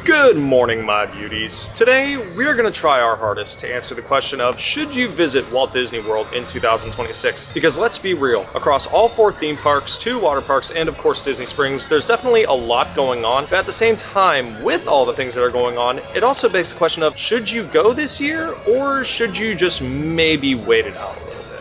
Good morning, my beauties. Today, we are going to try our hardest to answer the question of should you visit Walt Disney World in 2026? Because let's be real, across all 4 theme parks, 2 water parks, and of course Disney Springs, there's definitely a lot going on. But at the same time, with all the things that are going on, it also begs the question of should you go this year or should you just maybe wait it out?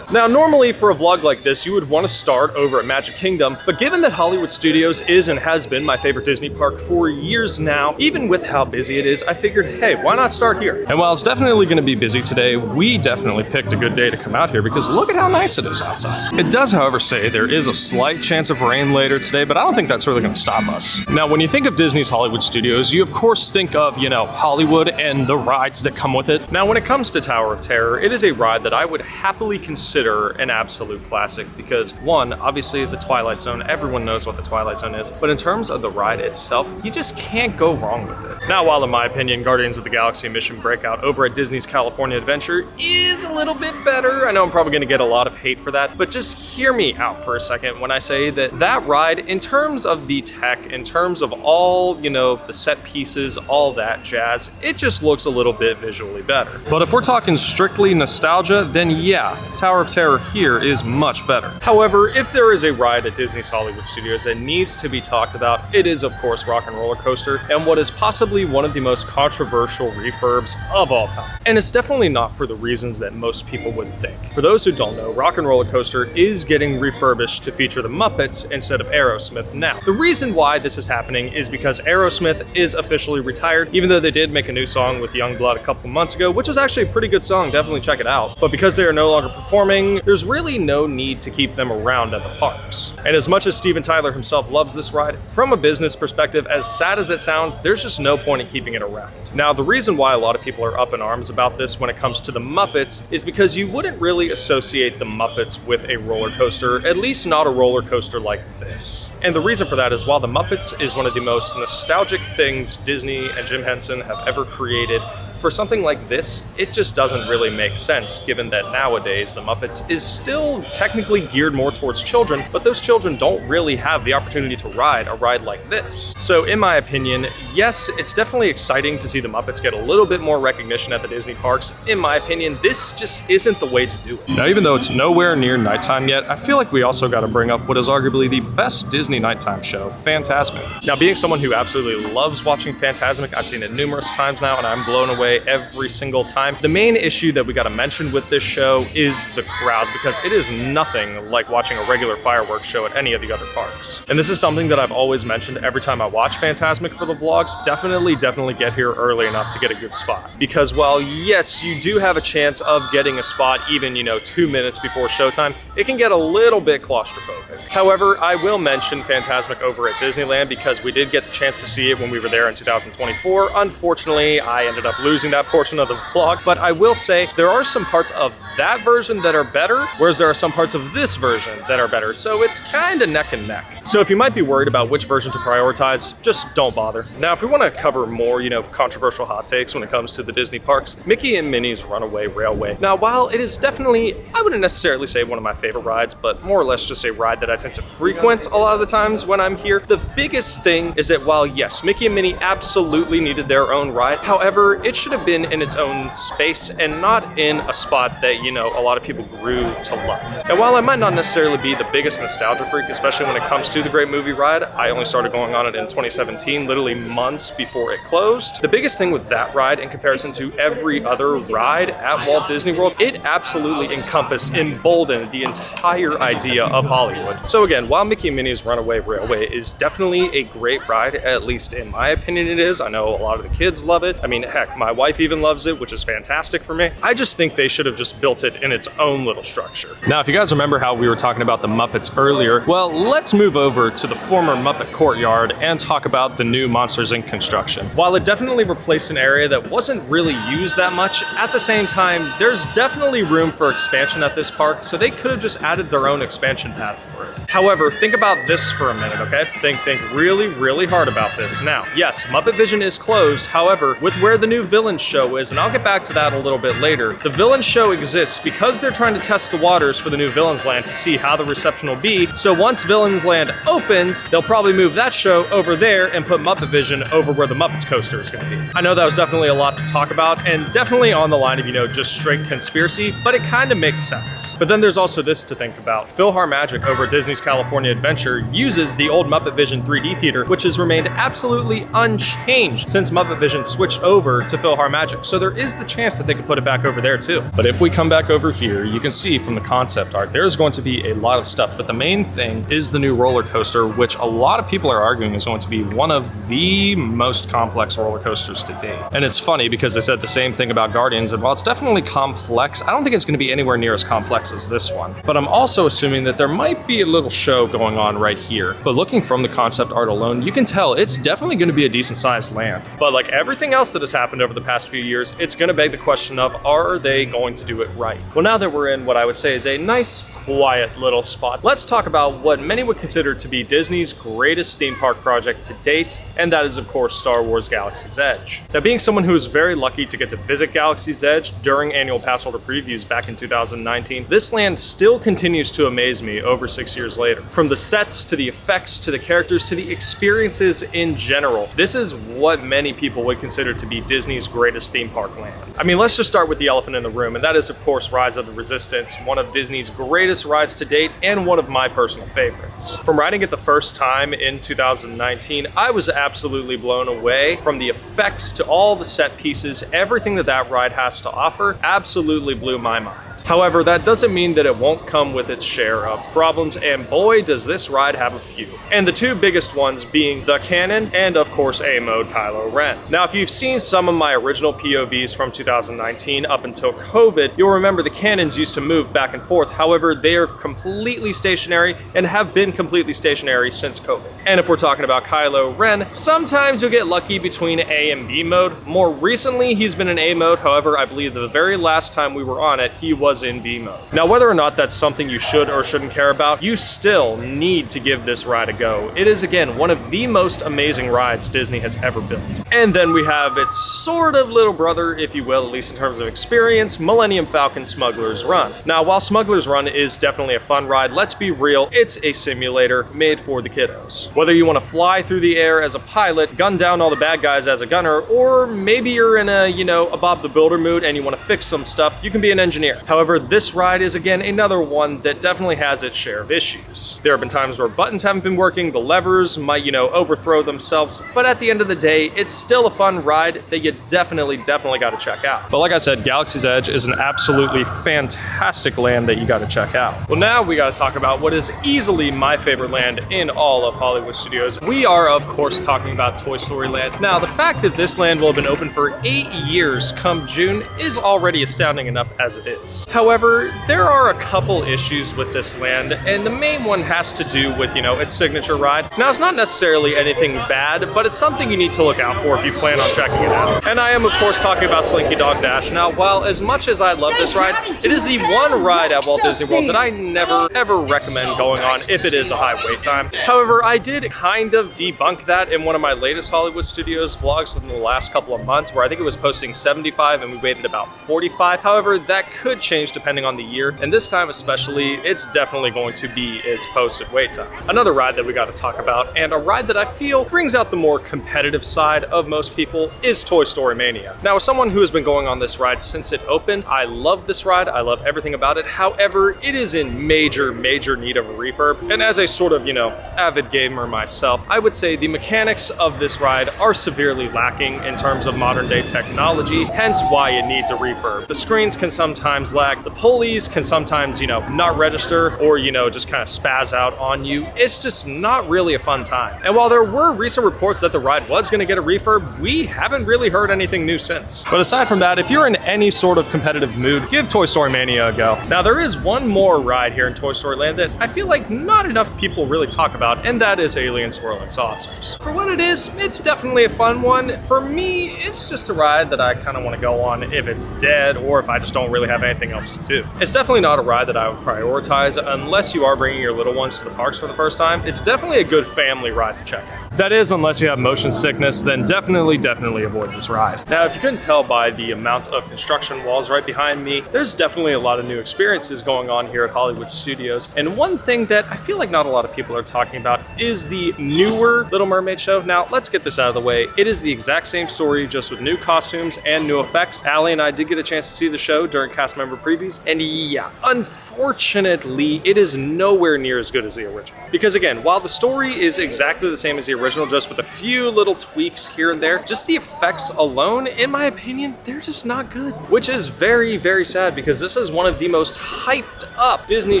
Now, normally for a vlog like this, you would want to start over at Magic Kingdom, but given that Hollywood Studios is and has been my favorite Disney park for years now, even with how busy it is, I figured, hey, why not start here? And while it's definitely going to be busy today, we definitely picked a good day to come out here because look at how nice it is outside. It does, however, say there is a slight chance of rain later today, but I don't think that's really going to stop us. Now, when you think of Disney's Hollywood Studios, you of course think of, Hollywood and the rides that come with it. Now, when it comes to Tower of Terror, it is a ride that I would happily consider an absolute classic because, one, obviously the Twilight Zone, everyone knows what the Twilight Zone is, but in terms of the ride itself, you just can't go wrong with it. Now, while in my opinion, Guardians of the Galaxy Mission Breakout over at Disney's California Adventure is a little bit better, I know I'm probably going to get a lot of hate for that, but just hear me out for a second when I say that that ride, in terms of the tech, in terms of all, the set pieces, all that jazz, it just looks a little bit visually better. But if we're talking strictly nostalgia, then yeah, Tower of Terror here is much better. However, if there is a ride at Disney's Hollywood Studios that needs to be talked about, it is of course Rock and Roller Coaster, and what is possibly one of the most controversial refurbs of all time. And it's definitely not for the reasons that most people would think. For those who don't know, Rock and Roller Coaster is getting refurbished to feature the Muppets instead of Aerosmith now. The reason why this is happening is because Aerosmith is officially retired, even though they did make a new song with Youngblood a couple months ago, which is actually a pretty good song, definitely check it out. But because they are no longer performing, there's really no need to keep them around at the parks. And as much as Steven Tyler himself loves this ride, from a business perspective, as sad as it sounds, there's just no point in keeping it around. Now, the reason why a lot of people are up in arms about this when it comes to the Muppets is because you wouldn't really associate the Muppets with a roller coaster, at least not a roller coaster like this. And the reason for that is while the Muppets is one of the most nostalgic things Disney and Jim Henson have ever created, for something like this, it just doesn't really make sense given that nowadays the Muppets is still technically geared more towards children, but those children don't really have the opportunity to ride a ride like this. So in my opinion, yes, it's definitely exciting to see the Muppets get a little bit more recognition at the Disney parks. In my opinion, this just isn't the way to do it. Now, even though it's nowhere near nighttime yet, I feel like we also got to bring up what is arguably the best Disney nighttime show, Fantasmic. Now, being someone who absolutely loves watching Fantasmic, I've seen it numerous times now and I'm blown away every single time. The main issue that we got to mention with this show is the crowds, because it is nothing like watching a regular fireworks show at any of the other parks. And this is something that I've always mentioned every time I watch Fantasmic for the vlogs. Definitely get here early enough to get a good spot. Because while yes, you do have a chance of getting a spot even, 2 minutes before showtime, it can get a little bit claustrophobic. However, I will mention Fantasmic over at Disneyland because we did get the chance to see it when we were there in 2024. Unfortunately, I ended up losing that portion of the vlog, but I will say there are some parts of that version that are better, whereas there are some parts of this version that are better, so it's kind of neck and neck. So if you might be worried about which version to prioritize, just don't bother. Now, if we want to cover more, controversial hot takes when it comes to the Disney parks, Mickey and Minnie's Runaway Railway. Now, while it is definitely, I wouldn't necessarily say one of my favorite rides, but more or less just a ride that I tend to frequent a lot of the times when I'm here, the biggest thing is that while yes, Mickey and Minnie absolutely needed their own ride, however, it should have been in its own space and not in a spot that, a lot of people grew to love. And while I might not necessarily be the biggest nostalgia freak, especially when it comes to the Great Movie Ride, I only started going on it in 2017, literally months before it closed. The biggest thing with that ride in comparison to every other ride at Walt Disney World, it absolutely encompassed, emboldened the entire idea of Hollywood. So again, while Mickey and Minnie's Runaway Railway is definitely a great ride, at least in my opinion it is. I know a lot of the kids love it. I mean, heck, my wife even loves it, which is fantastic for me. I just think they should have just built it in its own little structure. Now, if you guys remember how we were talking about the Muppets earlier, well, let's move over to the former Muppet Courtyard and talk about the new Monsters, Inc. construction. While it definitely replaced an area that wasn't really used that much, at the same time, there's definitely room for expansion at this park, so they could have just added their own expansion path for it. However, think about this for a minute, okay? Think really hard about this. Now, yes, Muppet Vision is closed, however, with where the new villain villain show is, and I'll get back to that a little bit later. The villain show exists because they're trying to test the waters for the new Villains Land to see how the reception will be. So once Villains Land opens, they'll probably move that show over there and put Muppet Vision over where the Muppets coaster is going to be. I know that was definitely a lot to talk about, and definitely on the line of, just straight conspiracy, but it kind of makes sense. But then there's also this to think about. PhilharMagic over at Disney's California Adventure uses the old Muppet Vision 3D theater, which has remained absolutely unchanged since Muppet Vision switched over to PhilharMagic. So there is the chance that they could put it back over there too. But if we come back over here, you can see from the concept art, there's going to be a lot of stuff. But the main thing is the new roller coaster, which a lot of people are arguing is going to be one of the most complex roller coasters to date. And it's funny because they said the same thing about Guardians, and while it's definitely complex, I don't think it's going to be anywhere near as complex as this one. But I'm also assuming that there might be a little show going on right here. But looking from the concept art alone, you can tell it's definitely going to be a decent sized land. But like everything else that has happened over the past few years, it's going to beg the question of, are they going to do it right? Well, now that we're in what I would say is a nice, quiet little spot, let's talk about what many would consider to be Disney's greatest theme park project to date, and that is of course Star Wars Galaxy's Edge. Now, being someone who is very lucky to get to visit Galaxy's Edge during annual pass holder previews back in 2019, this land still continues to amaze me over 6 years later. From the sets to the effects to the characters to the experiences in general, this is what many people would consider to be Disney's greatest theme park land. I mean, let's just start with the elephant in the room, and that is of course Rise of the Resistance, one of Disney's greatest rides to date and one of my personal favorites. From riding it the first time in 2019, I was absolutely blown away. From the effects to all the set pieces, everything that ride has to offer absolutely blew my mind. However, that doesn't mean that it won't come with its share of problems, and boy does this ride have a few. And the two biggest ones being the canon and of course A-Mode Kylo Ren. Now, if you've seen some of my original POVs from 2019 up until COVID, you'll remember the cannons used to move back and forth. However, they are completely stationary and have been completely stationary since COVID. And if we're talking about Kylo Ren, sometimes you'll get lucky between A and B mode. More recently, he's been in A mode. However, I believe the very last time we were on it, he was in B mode. Now, whether or not that's something you should or shouldn't care about, you still need to give this ride a go. It is, again, one of the most amazing rides Disney has ever built. And then we have its sort of little brother, if you will, at least in terms of experience, Millennium Falcon Smuggler's Run. Now, while Smuggler's Run is definitely a fun ride, let's be real, it's a simulator made for the kiddos. Whether you want to fly through the air as a pilot, gun down all the bad guys as a gunner, or maybe you're in a, a Bob the Builder mood and you want to fix some stuff, you can be an engineer. However, this ride is again another one that definitely has its share of issues. There have been times where buttons haven't been working, the levers might, overthrow themselves, but at the end of the day, it's still a fun ride that you definitely got to check out. But like I said, Galaxy's Edge is an absolutely fantastic land that you got to check out. Well, now we got to talk about what is easily my favorite land in all of Hollywood Studios. We are, of course, talking about Toy Story Land. Now, the fact that this land will have been open for 8 years come June is already astounding enough as it is. However, there are a couple issues with this land, and the main one has to do with, its signature ride. Now, it's not necessarily anything bad, but it's something you need to look out for if you plan on checking it out. And I am, of course, talking about Slinky Dog Dash. Now, while as much as I love this ride, it is the one ride at Walt Disney World that I never, ever recommend going on if it is a high wait time. However, I did kind of debunk that in one of my latest Hollywood Studios vlogs within the last couple of months, where I think it was posting 75 and we waited about 45. However, that could change depending on the year, and this time especially, it's definitely going to be its posted wait time. Another ride that we got to talk about, and a ride that I feel brings out the more competitive side of most people, is Toy Story Mania. Now, as someone who has been going on this ride since it opened, I love this ride, I love everything about it. However, it is in major need of a refurb, and as a sort of, avid gamer myself, I would say the mechanics of this ride are severely lacking in terms of modern day technology, hence why it needs a refurb. The screens can sometimes lag, the pulleys can sometimes, not register or, just kind of spaz out on you. It's just not really a fun time. And while there were recent reports that the ride was going to get a refurb, we haven't really heard anything new since. But aside from that, if you're in any sort of competitive mood, give Toy Story Mania a go. Now, there is one more ride here in Toy Story Land that I feel like not enough people really talk about, and that is Alien Swirling Saucers. For what it is, it's definitely a fun one. For me, it's just a ride that I kind of want to go on if it's dead or if I just don't really have anything else to do. It's definitely not a ride that I would prioritize unless you are bringing your little ones to the parks for the first time. It's definitely a good family ride to check out. That is, unless you have motion sickness, then definitely avoid this ride. Now, if you couldn't tell by the amount of construction walls right behind me, there's definitely a lot of new experiences going on here at Hollywood Studios. And one thing that I feel like not a lot of people are talking about is the newer Little Mermaid show. Now, let's get this out of the way. It is the exact same story, just with new costumes and new effects. Allie and I did get a chance to see the show during cast member previews, and yeah, unfortunately, it is nowhere near as good as the original. Because again, while the story is exactly the same as the original, just with a few little tweaks here and there, just the effects alone, in my opinion, they're just not good. Which is very sad, because this is one of the most hyped up Disney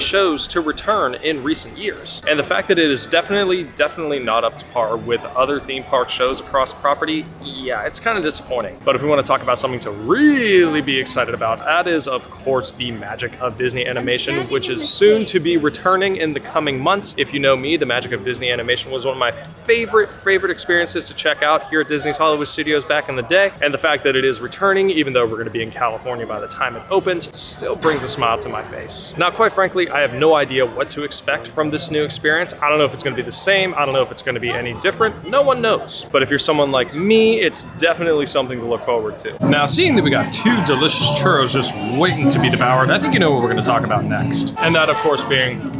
shows to return in recent years. And the fact that it is definitely not up to par with other theme park shows across property, yeah, it's kind of disappointing. But if we want to talk about something to really be excited about, that is, of course, the magic of Disney animation, which is soon to be returning in the coming months. If you know me, the magic of Disney animation was one of my favorite experiences to check out here at Disney's Hollywood Studios back in the day. And the fact that it is returning, even though we're going to be in California by the time it opens, still brings a smile to my face. Now, quite frankly, I have no idea what to expect from this new experience. I don't know if it's going to be the same. I don't know if it's going to be any different. No one knows. But if you're someone like me, it's definitely something to look forward to. Now, seeing that we got two delicious churros just waiting to be devoured, I think you know what we're going to talk about next. And that, of course, being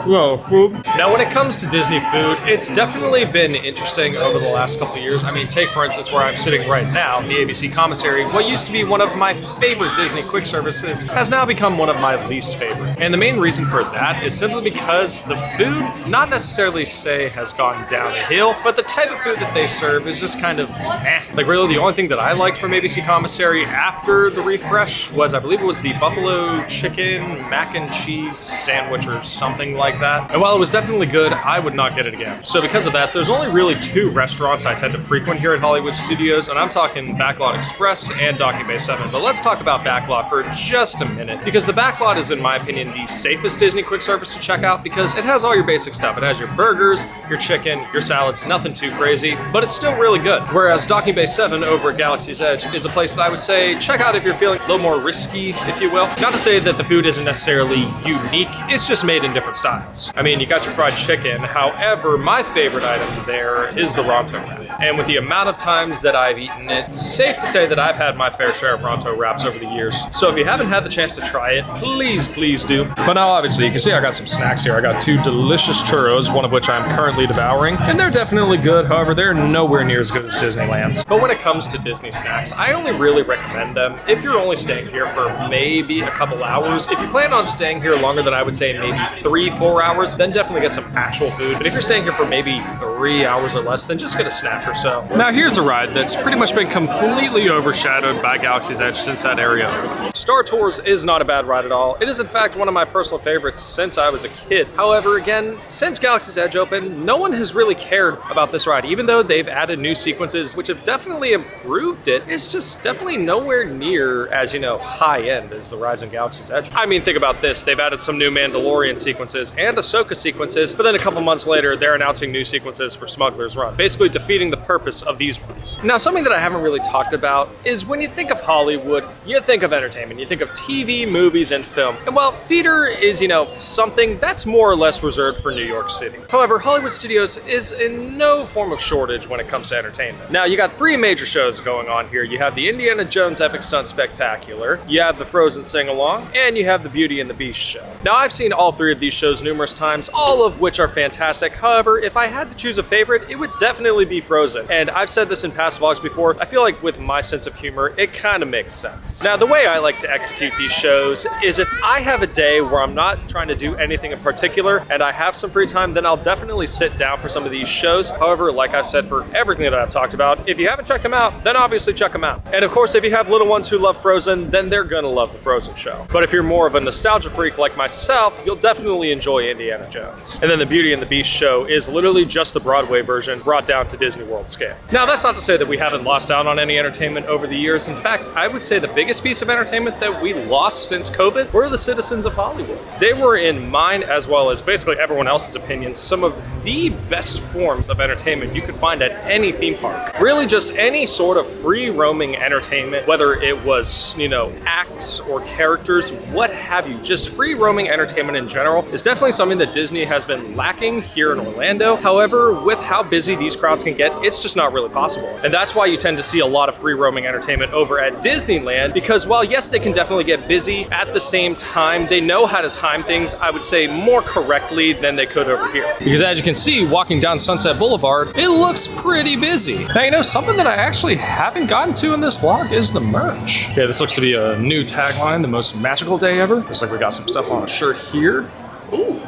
well, food. Now, when it comes to Disney food, it's definitely been interesting over the last couple of years. I mean, take for instance where I'm sitting right now, the ABC commissary. What used to be one of my favorite Disney quick services has now become one of my least favorite. And the main reason for that is simply because the food, not necessarily say has gone down a hill, but the type of food that they serve is just kind of eh. Like really the only thing that I liked from ABC commissary after the refresh was, I believe it was the buffalo chicken mac and cheese sandwich or something like that. And while it was definitely good, I would not get it again. So because of that, there's only really two restaurants I tend to frequent here at Hollywood Studios, and I'm talking Backlot Express and Docking Bay 7. But let's talk about Backlot for just a minute, because the Backlot is, in my opinion, the safest Disney quick service to check out because it has all your basic stuff. It has your burgers, your chicken, your salads, nothing too crazy, but it's still really good. Whereas Docking Bay 7 over at Galaxy's Edge is a place that I would say check out if you're feeling a little more risky, if you will. Not to say that the food isn't necessarily unique, it's just made in different styles. I mean, you got your fried chicken. However, my favorite item there is the Ronto wrap. And with the amount of times that I've eaten it, it's safe to say that I've had my fair share of Ronto wraps over the years. So if you haven't had the chance to try it, please do. But now, obviously, you can see I got some snacks here. I got two delicious churros, one of which I'm currently devouring. And they're definitely good. However, they're nowhere near as good as Disneyland's. But when it comes to Disney snacks, I only really recommend them if you're only staying here for maybe a couple hours. If you plan on staying here longer than I would say maybe 3-4 hours, then definitely get some actual food. But if you're staying here for maybe 3 hours or less, then just get a snack or so. Now here's a ride that's pretty much been completely overshadowed by Galaxy's Edge since that area opened. Star Tours is not a bad ride at all. It is in fact one of my personal favorites since I was a kid. However, again, since Galaxy's Edge opened, no one has really cared about this ride. Even though they've added new sequences, which have definitely improved it, it's just definitely nowhere near as, you know, high end as the rides in Galaxy's Edge. I mean, think about this. They've added some new Mandalorian sequences and Ahsoka sequences, but then a couple months later, they're announcing new sequences for Smuggler's Run, basically defeating the purpose of these ones. Now, something that I haven't really talked about is when you think of Hollywood, you think of entertainment, you think of TV, movies, and film. And while theater is, you know, something that's more or less reserved for New York City. However, Hollywood Studios is in no form of shortage when it comes to entertainment. Now, you got 3 major shows going on here. You have the Indiana Jones Epic Stunt Spectacular, you have the Frozen Sing-Along, and you have the Beauty and the Beast show. Now, I've seen all 3 of these shows numerous times, all of which are fantastic. However, if I had to choose a favorite, it would definitely be Frozen. And I've said this in past vlogs before, I feel like with my sense of humor, it kind of makes sense. Now, the way I like to execute these shows is if I have a day where I'm not trying to do anything in particular and I have some free time, then I'll definitely sit down for some of these shows. However, like I've said for everything that I've talked about, if you haven't checked them out, then obviously check them out. And of course, if you have little ones who love Frozen, then they're gonna love the Frozen show. But if you're more of a nostalgia freak like myself, you'll definitely enjoy Indiana Jones. And then the Beauty and the Beast show is literally just the Broadway version brought down to Disney World scale. Now, that's not to say that we haven't lost out on any entertainment over the years. In fact, I would say the biggest piece of entertainment that we lost since COVID were the citizens of Hollywood. They were, in mine as well as basically everyone else's opinion, some of the best forms of entertainment you could find at any theme park. Really just any sort of free roaming entertainment, whether it was, you know, acts or characters, what have have you. Just free roaming entertainment in general is definitely something that Disney has been lacking here in Orlando. However, with how busy these crowds can get, it's just not really possible. And that's why you tend to see a lot of free roaming entertainment over at Disneyland, because while yes, they can definitely get busy, at the same time, they know how to time things, I would say, more correctly than they could over here. Because as you can see, walking down Sunset Boulevard, it looks pretty busy. Now, you know, something that I actually haven't gotten to in this vlog is the merch. Okay, this looks to be a new tagline, the most magical day ever. Looks like we got some stuff on a shirt here. Ooh.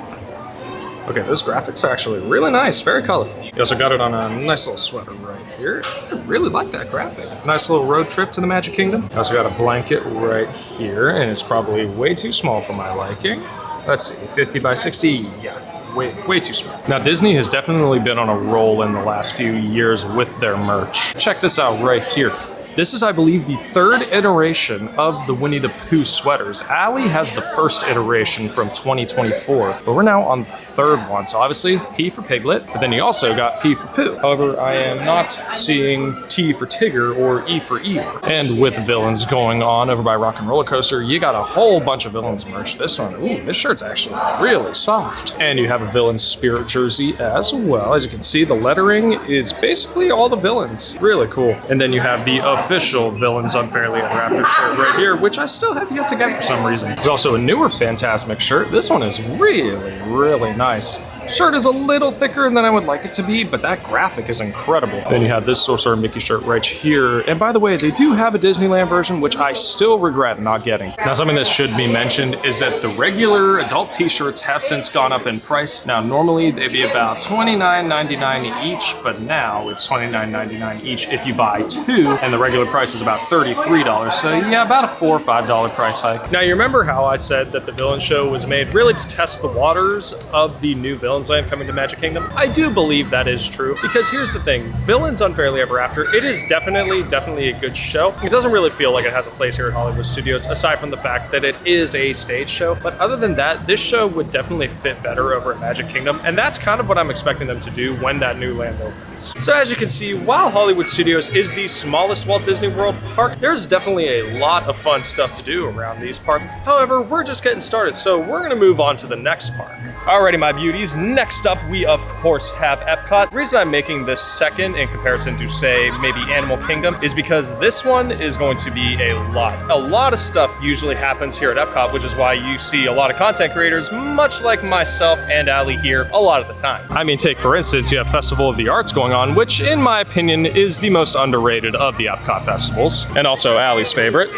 Okay, those graphics are actually really nice, very colorful. You also got it on a nice little sweater right here. I really like that graphic. Nice little road trip to the Magic Kingdom. I also got a blanket right here, and it's probably way too small for my liking. Let's see, 50 by 60, yeah. Way too small. Now, Disney has definitely been on a roll in the last few years with their merch. Check this out right here. This is, I believe, the third iteration of the Winnie the Pooh sweaters. Allie has the first iteration from 2024, but we're now on the third one. So obviously, P for Piglet, but then you also got P for Pooh. However, I am not seeing T for Tigger or E for Eeyore. And with villains going on over by Rock and Roller Coaster, you got a whole bunch of villains merch. This one, ooh, this shirt's actually really soft. And you have a villain spirit jersey as well. As you can see, the lettering is basically all the villains. Really cool. And then you have the official Villains Unfairly Ever After shirt right here, which I still have yet to get for some reason. There's also a newer Fantasmic shirt. This one is really nice. Shirt is a little thicker than I would like it to be, but that graphic is incredible. Then you have this Sorcerer Mickey shirt right here. And by the way, they do have a Disneyland version, which I still regret not getting. Now, something that should be mentioned is that the regular adult t-shirts have since gone up in price. Now, normally they'd be about $29.99 each, but now it's $29.99 each if you buy two, and the regular price is about $33. So yeah, about a $4 or $5 price hike. Now, you remember how I said that the villain show was made really to test the waters of the new Villains Land coming to Magic Kingdom? I do believe that is true, because here's the thing, Villains Unfairly Ever After, it is definitely a good show. It doesn't really feel like it has a place here at Hollywood Studios, aside from the fact that it is a stage show, but other than that, this show would definitely fit better over at Magic Kingdom, and that's kind of what I'm expecting them to do when that new land opens. So as you can see, while Hollywood Studios is the smallest Walt Disney World park, there's definitely a lot of fun stuff to do around these parks. However, we're just getting started, so we're gonna move on to the next park. Alrighty, my beauties, next up we of course have Epcot. The reason I'm making this second in comparison to, say, maybe Animal Kingdom is because this one is going to be a lot. A lot of stuff usually happens here at Epcot, which is why you see a lot of content creators, much like myself and Allie here, a lot of the time. I mean, take for instance, you have Festival of the Arts going on, which in my opinion is the most underrated of the Epcot festivals, and also Allie's favorite.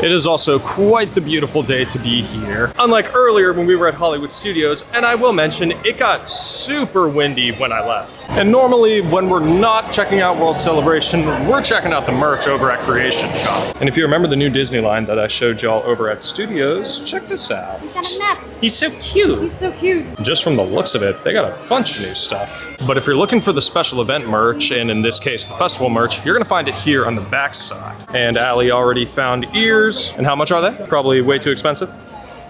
It is also quite the beautiful day to be here. Unlike earlier when we were at Hollywood Studios, and I will mention, it got super windy when I left. And normally when we're not checking out World Celebration, we're checking out the merch over at Creation Shop. And if you remember the new Disney line that I showed y'all over at Studios, check this out. He's got a nap. He's so cute. He's so cute. Just from the looks of it, they got a bunch of new stuff. But if you're looking for the special event merch, and in this case, the festival merch, you're gonna find it here on the back side. And Allie already found ears. And how much are they? Probably way too expensive.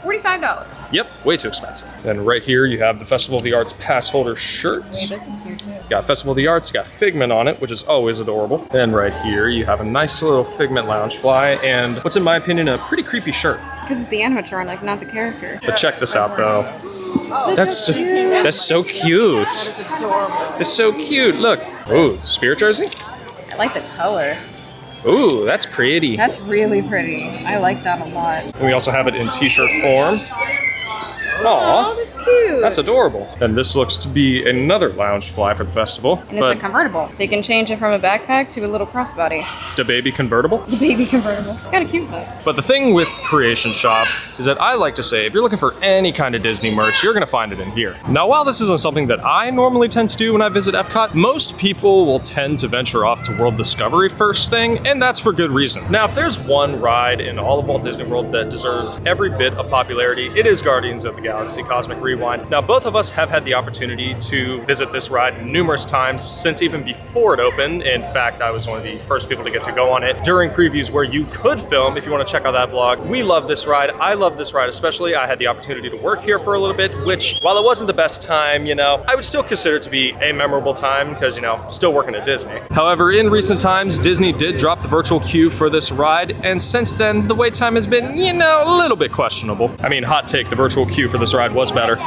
$45. Yep, way too expensive. And right here you have the Festival of the Arts pass holder shirt. Hey, this is cute too. Got Festival of the Arts, got Figment on it, which is always adorable. And right here you have a nice little Figment Loungefly and what's in my opinion a pretty creepy shirt. Because it's the animatronic, not the character. But check this out though. That's so cute. It's so cute. Look. Ooh, Spirit jersey? I like the color. Ooh, that's pretty. That's really pretty. I like that a lot. And we also have it in t-shirt form. Oh, that's cute. That's adorable. And this looks to be another Loungefly for the festival. And it's a convertible. So you can change it from a backpack to a little crossbody. The baby convertible? The baby convertible. It's kind of cute though. But the thing with Creation Shop is that I like to say, if you're looking for any kind of Disney merch, you're gonna find it in here. Now, while this isn't something that I normally tend to do when I visit Epcot, most people will tend to venture off to World Discovery first thing, and that's for good reason. Now, if there's one ride in all of Walt Disney World that deserves every bit of popularity, it is Guardians of the Galaxy Cosmic Rewind. Rewind. Now, both of us have had the opportunity to visit this ride numerous times since even before it opened. In fact, I was one of the first people to get to go on it during previews where you could film if you want to check out that vlog. We love this ride. I love this ride especially. I had the opportunity to work here for a little bit, which, while it wasn't the best time, you know, I would still consider it to be a memorable time because, you know, still working at Disney. However, in recent times, Disney did drop the virtual queue for this ride, and since then, the wait time has been, you know, a little bit questionable. I mean, hot take, the virtual queue for this ride was better.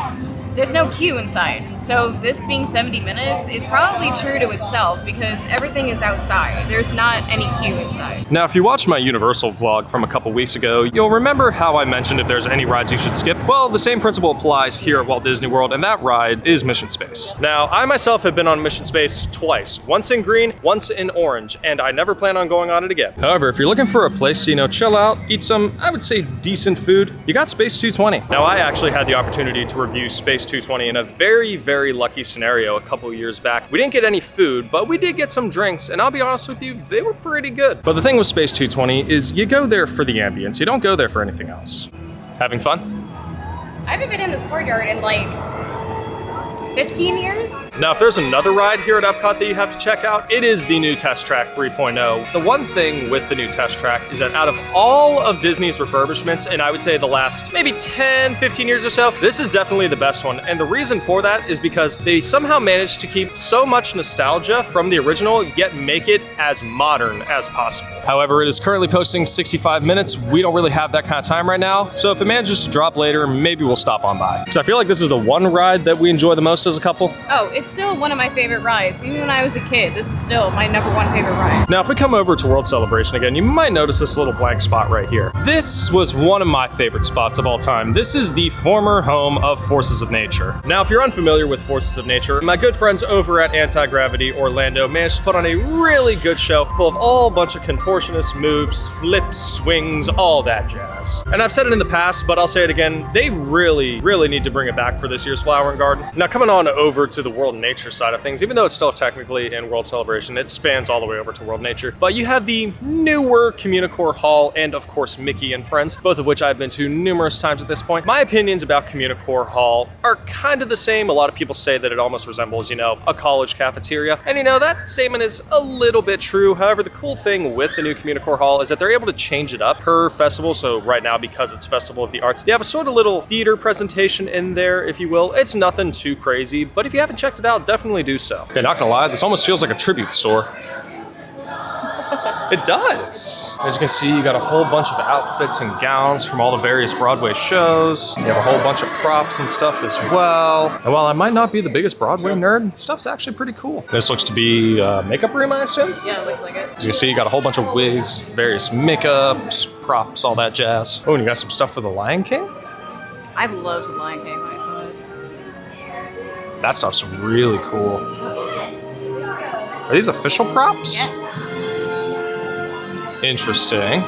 There's no queue inside. So this being 70 minutes is probably true to itself because everything is outside. There's not any queue inside. Now, if you watched my Universal vlog from a couple weeks ago, you'll remember how I mentioned if there's any rides you should skip. Well, the same principle applies here at Walt Disney World, and that ride is Mission Space. Now, I myself have been on Mission Space twice, once in green, once in orange, and I never plan on going on it again. However, if you're looking for a place to, you know, chill out, eat some, I would say, decent food, you got Space 220. Now, I actually had the opportunity to review Space 220 in a very, very lucky scenario a couple years back. We didn't get any food, but we did get some drinks, and I'll be honest with you, they were pretty good. But the thing with Space 220 is you go there for the ambience. You don't go there for anything else. Having fun? I haven't been in this courtyard in like 15 years? Now, if there's another ride here at Epcot that you have to check out, it is the new Test Track 3.0. The one thing with the new Test Track is that out of all of Disney's refurbishments, and I would say the last maybe 10, 15 years or so, this is definitely the best one. And the reason for that is because they somehow managed to keep so much nostalgia from the original, yet make it as modern as possible. However, it is currently posting 65 minutes. We don't really have that kind of time right now. So if it manages to drop later, maybe we'll stop on by. Because I feel like this is the one ride that we enjoy the most as a couple. Oh, it's still one of my favorite rides. Even when I was a kid, this is still my #1 favorite ride. Now, if we come over to World Celebration again, you might notice this little blank spot right here. This was one of my favorite spots of all time. This is the former home of Forces of Nature. Now, if you're unfamiliar with Forces of Nature, my good friends over at Anti-Gravity Orlando managed to put on a really good show full of all bunch of contortionist moves, flips, swings, all that jazz. And I've said it in the past, but I'll say it again, they really, really need to bring it back for this year's Flower and Garden. Now, coming on over to the World Nature side of things, even though it's still technically in World Celebration, it spans all the way over to World Nature. But you have the newer Communicore Hall and, of course, Mickey and Friends, both of which I've been to numerous times at this point. My opinions about Communicore Hall are kind of the same. A lot of people say that it almost resembles, you know, a college cafeteria. And, you know, that statement is a little bit true. However, the cool thing with the new Communicore Hall is that they're able to change it up per festival. So right now, because it's Festival of the Arts, you have a sort of little theater presentation in there, if you will. It's nothing too crazy, but if you haven't checked it out, definitely do so. Okay, not gonna lie, this almost feels like a tribute store. It does. As you can see, you got a whole bunch of outfits and gowns from all the various Broadway shows. You have a whole bunch of props and stuff as well. And while I might not be the biggest Broadway nerd, stuff's actually pretty cool. This looks to be a makeup room, I assume? Yeah, it looks like it. As you can see, you got a whole bunch of wigs, various makeups, props, all that jazz. Oh, and you got some stuff for the Lion King? I loved The Lion King when I saw it. That stuff's really cool. Are these official props? Yeah. Interesting.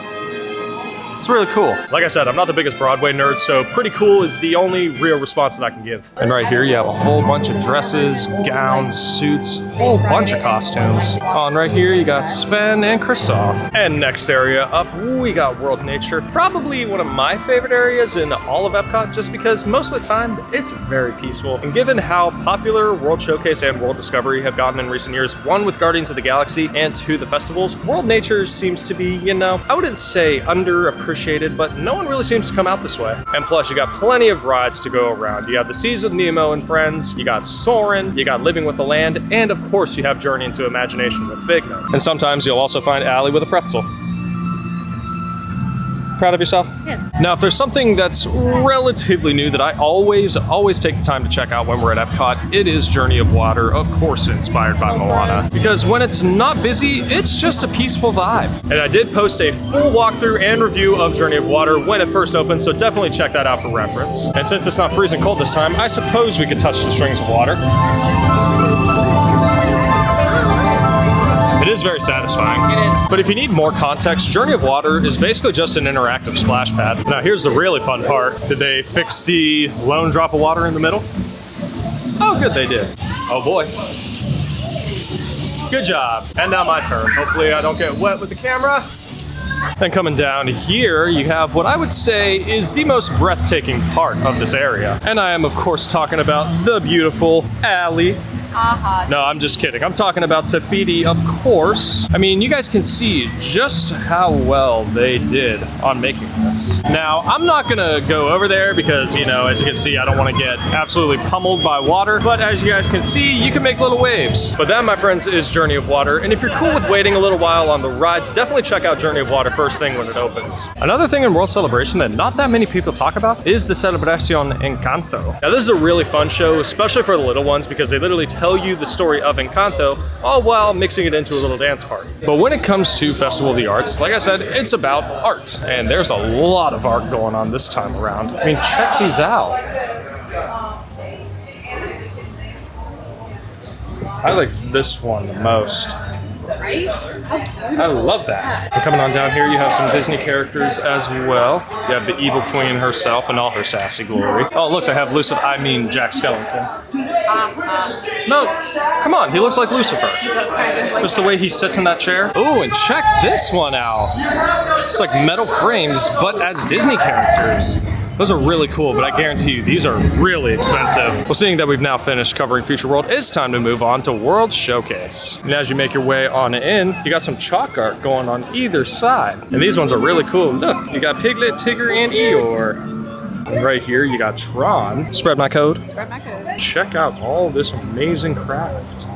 It's really cool. Like I said, I'm not the biggest Broadway nerd, so pretty cool is the only real response that I can give. And right here, you have a whole bunch of dresses, gowns, suits, whole bunch of costumes. On right here, you got Sven and Kristoff. And next area up, we got World Nature. Probably one of my favorite areas in all of Epcot, just because most of the time, it's very peaceful. And given how popular World Showcase and World Discovery have gotten in recent years, one with Guardians of the Galaxy and two, the festivals, World Nature seems to be, you know, I wouldn't say underappreciated, but no one really seems to come out this way. And plus, you got plenty of rides to go around. You have the Seas with Nemo and Friends, you got Soarin', you got Living with the Land, and of course you have Journey into Imagination with Figment. And sometimes you'll also find Allie with a pretzel. Proud of yourself? Yes. Now, if there's something that's relatively new that I always take the time to check out when we're at Epcot, it is Journey of Water, of course inspired by Moana. Because when it's not busy, it's just a peaceful vibe. And I did post a full walkthrough and review of Journey of Water when it first opened, so definitely check that out for reference. And since it's not freezing cold this time, I suppose we could touch the strings of water. It is very satisfying. It is. But if you need more context, Journey of Water is basically just an interactive splash pad. Now here's the really fun part. Did they fix the lone drop of water in the middle? Oh good, they did. Oh boy. Good job. And now my turn. Hopefully I don't get wet with the camera. Then coming down here, you have what I would say is the most breathtaking part of this area. And I am, of course, talking about the beautiful alley. No, I'm just kidding. I'm talking about Tafiti, of course. I mean, you guys can see just how well they did on making this. Now, I'm not gonna go over there because, you know, as you can see, I don't want to get absolutely pummeled by water. But as you guys can see, you can make little waves. But that, my friends, is Journey of Water. And if you're cool with waiting a little while on the rides, definitely check out Journey of Water first thing when it opens. Another thing in World Celebration that not that many people talk about is the Celebración Encanto. Now, this is a really fun show, especially for the little ones, because they literally tell you the story of Encanto, all while mixing it into a little dance part. But when it comes to Festival of the Arts, like I said, it's about art, and there's a lot of art going on this time around. I mean, check these out. I like this one the most. Right? I love that. And coming on down here, you have some Disney characters as well. You have the evil queen herself in all her sassy glory. Oh, look, they have Jack Skellington. No, come on, he looks like Lucifer. Just the way he sits in that chair. Oh, and check this one out. It's like metal frames, but as Disney characters. Those are really cool, but I guarantee you these are really expensive. Well, seeing that we've now finished covering Future World, it's time to move on to World Showcase. And as you make your way on in, you got some chalk art going on either side. And these ones are really cool. Look, you got Piglet, Tigger, and Eeyore. And right here, you got Tron. Spread my code. Spread my code. Check out all this amazing craft.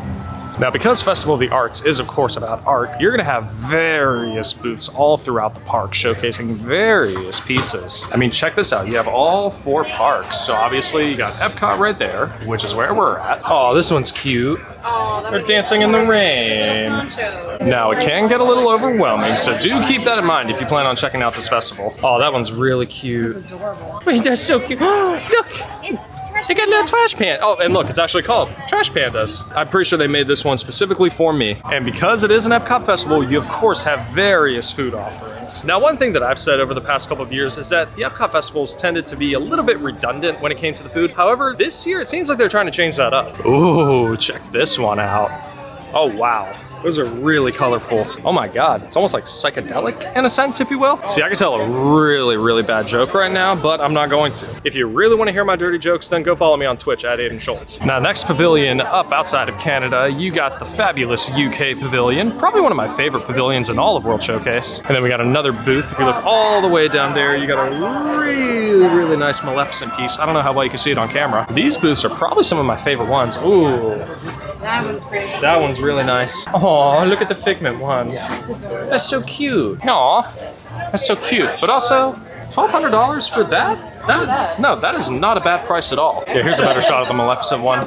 Now, because Festival of the Arts is, of course, about art, you're going to have various booths all throughout the park showcasing various pieces. I mean, check this out. You have all 4 parks. So obviously, you got Epcot right there, which is where we're at. Oh, this one's cute. Oh, they're dancing in the rain. Now, it can get a little overwhelming, so do keep that in mind if you plan on checking out this festival. Oh, that one's really cute. It's adorable. Wait, that's so cute. Look! They got little trash panda. Oh, and look, it's actually called Trash Pandas. I'm pretty sure they made this one specifically for me. And because it is an Epcot festival, you of course have various food offerings. Now, one thing that I've said over the past couple of years is that the Epcot festivals tended to be a little bit redundant when it came to the food. However, this year, it seems like they're trying to change that up. Ooh, check this one out. Oh, wow. Those are really colorful. Oh my God, it's almost like psychedelic in a sense, if you will. See, I can tell a really, really bad joke right now, but I'm not going to. If you really want to hear my dirty jokes, then go follow me on Twitch at Aiden Schultz. Now, next pavilion up outside of Canada, you got the fabulous UK pavilion. Probably one of my favorite pavilions in all of World Showcase. And then we got another booth. If you look all the way down there, you got a really, really nice Maleficent piece. I don't know how well you can see it on camera. These booths are probably some of my favorite ones. Ooh. That one's pretty. That one's really nice. Oh, look at the Figment one. It's adorable. That's so cute. Aw, that's so cute. But also, $1,200 for that? No, that is not a bad price at all. Yeah, here's a better shot of the Maleficent one. The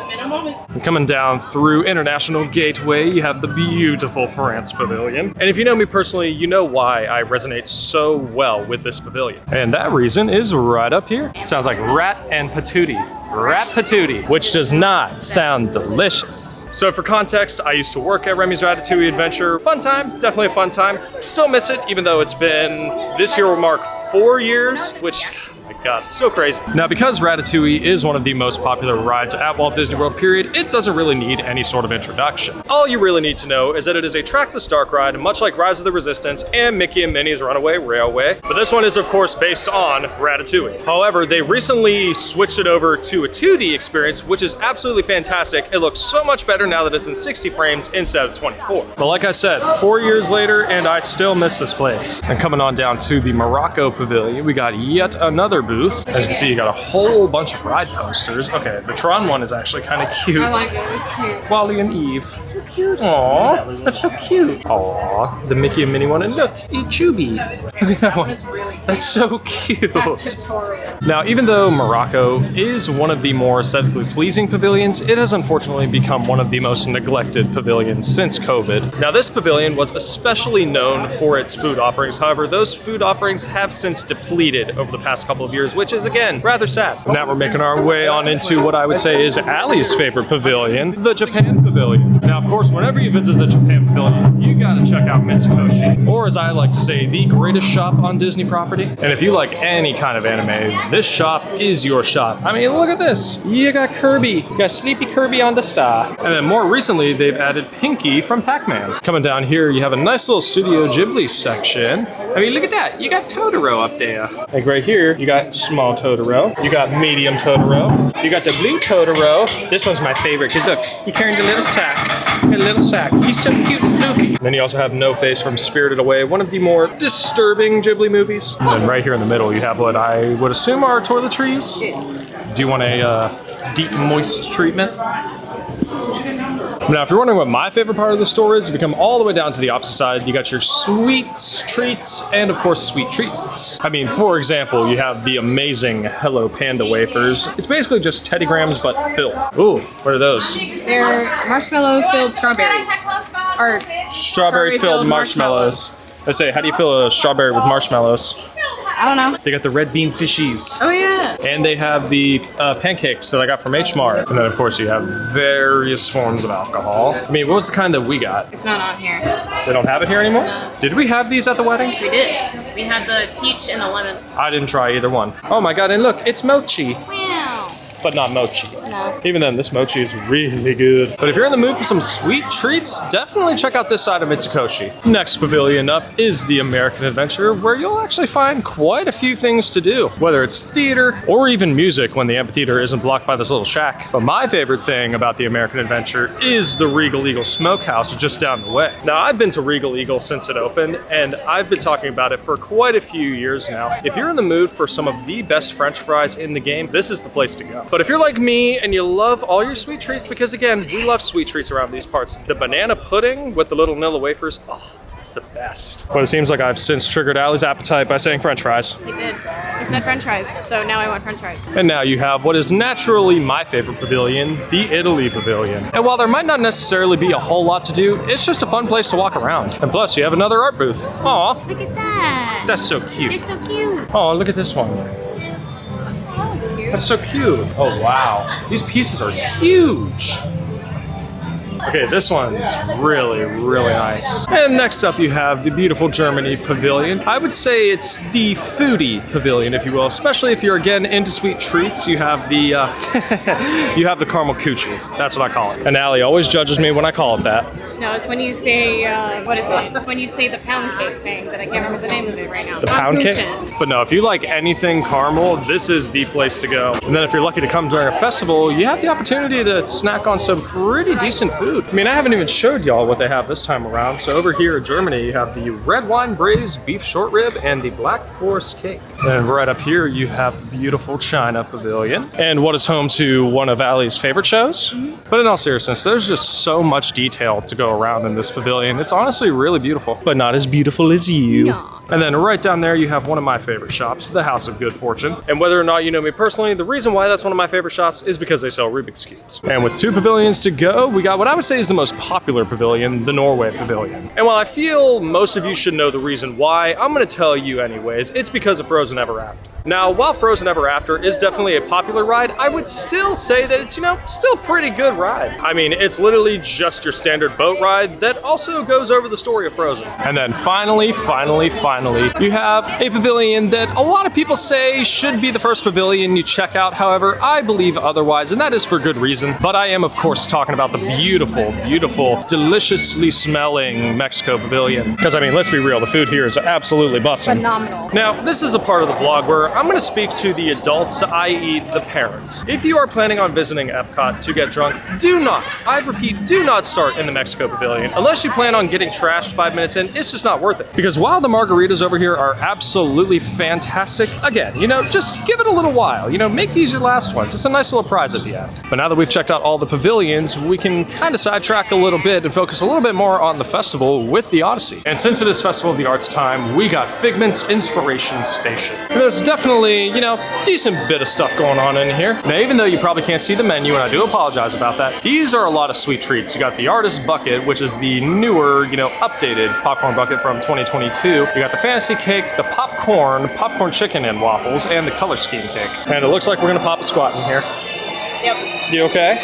minimum is... And coming down through International Gateway, you have the beautiful France Pavilion. And if you know me personally, you know why I resonate so well with this pavilion. And that reason is right up here. It sounds like rat and patootie. Rat patootie, which does not sound delicious. So for context, I used to work at Remy's Ratatouille Adventure. Fun time, definitely a fun time. Still miss it, even though it's been, this year will mark 4 years, which, oh my God, it's so crazy. Now, because Ratatouille is one of the most popular rides at Walt Disney World, period, it doesn't really need any sort of introduction. All you really need to know is that it is a trackless dark ride, much like Rise of the Resistance and Mickey and Minnie's Runaway Railway. But this one is, of course, based on Ratatouille. However, they recently switched it over to a 2D experience, which is absolutely fantastic. It looks so much better now that it's in 60 frames instead of 24. But like I said, 4 years later, and I still miss this place. And coming on down to the Morocco Pavilion, we got yet another booth. As you can see, you got a whole bunch of ride posters. Okay, the Tron one is actually kind of cute. I like it, it's cute. Wally and Eve. So cute. Aww, that's so cute. Aww, the Mickey and Minnie one, and look, eat Chubby. Look at that one. That's really cute. That's so cute. That's adorable. Now, even though Morocco is one of the more aesthetically pleasing pavilions, it has unfortunately become one of the most neglected pavilions since COVID. Now, this pavilion was especially known for its food offerings. However, those food offerings have since depleted over the past couple of years. years, which is again rather sad. Now we're making our way on into what I would say is Allie's favorite pavilion, the Japan Pavilion. Now, of course, whenever you visit the Japan Pavilion, you gotta check out Mitsukoshi, or as I like to say, the greatest shop on Disney property. And if you like any kind of anime, this shop is your shop. I mean, look at this. You got Kirby. You got Sleepy Kirby on the star. And then more recently, they've added Pinky from Pac-Man. Coming down here, you have a nice little Studio Ghibli section. I mean, look at that. You got Totoro up there. Like right here, you got small Totoro. You got medium Totoro. You got the blue Totoro. This one's my favorite because look, he carrying a little sack. A little sack. He's so cute and floofy. Then you also have No Face from Spirited Away, one of the more disturbing Ghibli movies. And then right here in the middle, you have what I would assume are toiletries. Yes. Do you want a deep moist treatment? Now, if you're wondering what my favorite part of the store is, if you come all the way down to the opposite side, you got your sweets, treats, and of course, sweet treats. I mean, for example, you have the amazing Hello Panda wafers. It's basically just Teddy Grahams, but filled. Ooh, what are those? They're marshmallow-filled strawberries. Or Strawberry-filled marshmallows. I say, how do you fill a strawberry with marshmallows? I don't know. They got the red bean fishies. Oh yeah. And they have the pancakes that I got from H Mart. And then of course you have various forms of alcohol. I mean, what was the kind that we got? It's not on here. They don't have it here anymore? No. Did we have these at the wedding? We did. We had the peach and the lemon. I didn't try either one. Oh my god, and look, it's mochi. Wow. But not mochi. No. Even then, this mochi is really good. But if you're in the mood for some sweet treats, definitely check out this side of Mitsukoshi. Next pavilion up is the American Adventure, where you'll actually find quite a few things to do, whether it's theater or even music when the amphitheater isn't blocked by this little shack. But my favorite thing about the American Adventure is the Regal Eagle Smokehouse just down the way. Now, I've been to Regal Eagle since it opened, and I've been talking about it for quite a few years now. If you're in the mood for some of the best French fries in the game, this is the place to go. But if you're like me and you love all your sweet treats, because again, we love sweet treats around these parts, the banana pudding with the little Nilla wafers, oh, it's the best. But it seems like I've since triggered Allie's appetite by saying French fries. You did. You said French fries, so now I want French fries. And now you have what is naturally my favorite pavilion, the Italy Pavilion. And while there might not necessarily be a whole lot to do, it's just a fun place to walk around. And plus, you have another art booth. Aw, Look at that. that's so cute. They're so cute. Oh, look at this one. Oh, it's cute. That's so cute. Oh, wow. These pieces are huge. Okay, this one's really, really nice. And next up you have the beautiful Germany Pavilion. I would say it's the foodie pavilion, if you will, especially if you're again into sweet treats. You have the you have the caramel coochie. That's what I call it. And Allie always judges me when I call it that. No, it's when you say, what is it? When you say the pound cake thing that I can't remember the name of it right now. The pound cake? Kuchen. But no, if you like anything caramel, this is the place to go. And then if you're lucky to come during a festival, you have the opportunity to snack on some pretty decent food. I mean, I haven't even showed y'all what they have this time around. So over here in Germany, you have the red wine braised beef short rib and the black forest cake. And right up here, you have the beautiful China Pavilion. And what is home to one of Allie's favorite shows. But in all seriousness, there's just so much detail to go around in this pavilion. It's honestly really beautiful, but not as beautiful as you. No. And then right down there, you have one of my favorite shops, the House of Good Fortune. And whether or not you know me personally, the reason why that's one of my favorite shops is because they sell Rubik's Cubes. And with 2 pavilions to go, we got what I would say is the most popular pavilion, the Norway Pavilion. And while I feel most of you should know the reason why, I'm gonna tell you anyways. It's because of Frozen Ever After. Now, while Frozen Ever After is definitely a popular ride, I would still say that it's, still a pretty good ride. I mean, it's literally just your standard boat ride that also goes over the story of Frozen. And then finally, you have a pavilion that a lot of people say should be the first pavilion you check out. However, I believe otherwise, and that is for good reason. But I am, of course, talking about the beautiful, beautiful, deliciously smelling Mexico Pavilion. Because, I mean, let's be real, the food here is absolutely busting. Phenomenal. Now, this is the part of the vlog where I'm going to speak to the adults, i.e. the parents. If you are planning on visiting Epcot to get drunk, do not, I repeat, do not start in the Mexico Pavilion. Unless you plan on getting trashed 5 minutes in, it's just not worth it. Because while the margaritas over here are absolutely fantastic, again, just give it a little while. Make these your last ones. It's a nice little prize at the end. But now that we've checked out all the pavilions, we can kind of sidetrack a little bit and focus a little bit more on the festival with the Odyssey. And since it is Festival of the Arts time, we got Figment's Inspiration Station. And there's definitely definitely, you know, decent bit of stuff going on in here. Now, even though you probably can't see the menu, and I do apologize about that, these are a lot of sweet treats. You got the Artist Bucket, which is the newer, you know, updated popcorn bucket from 2022. You got the Fantasy Cake, the popcorn chicken and waffles, and the Color Scheme Cake. And it looks like we're gonna pop a squat in here. Yep. You okay?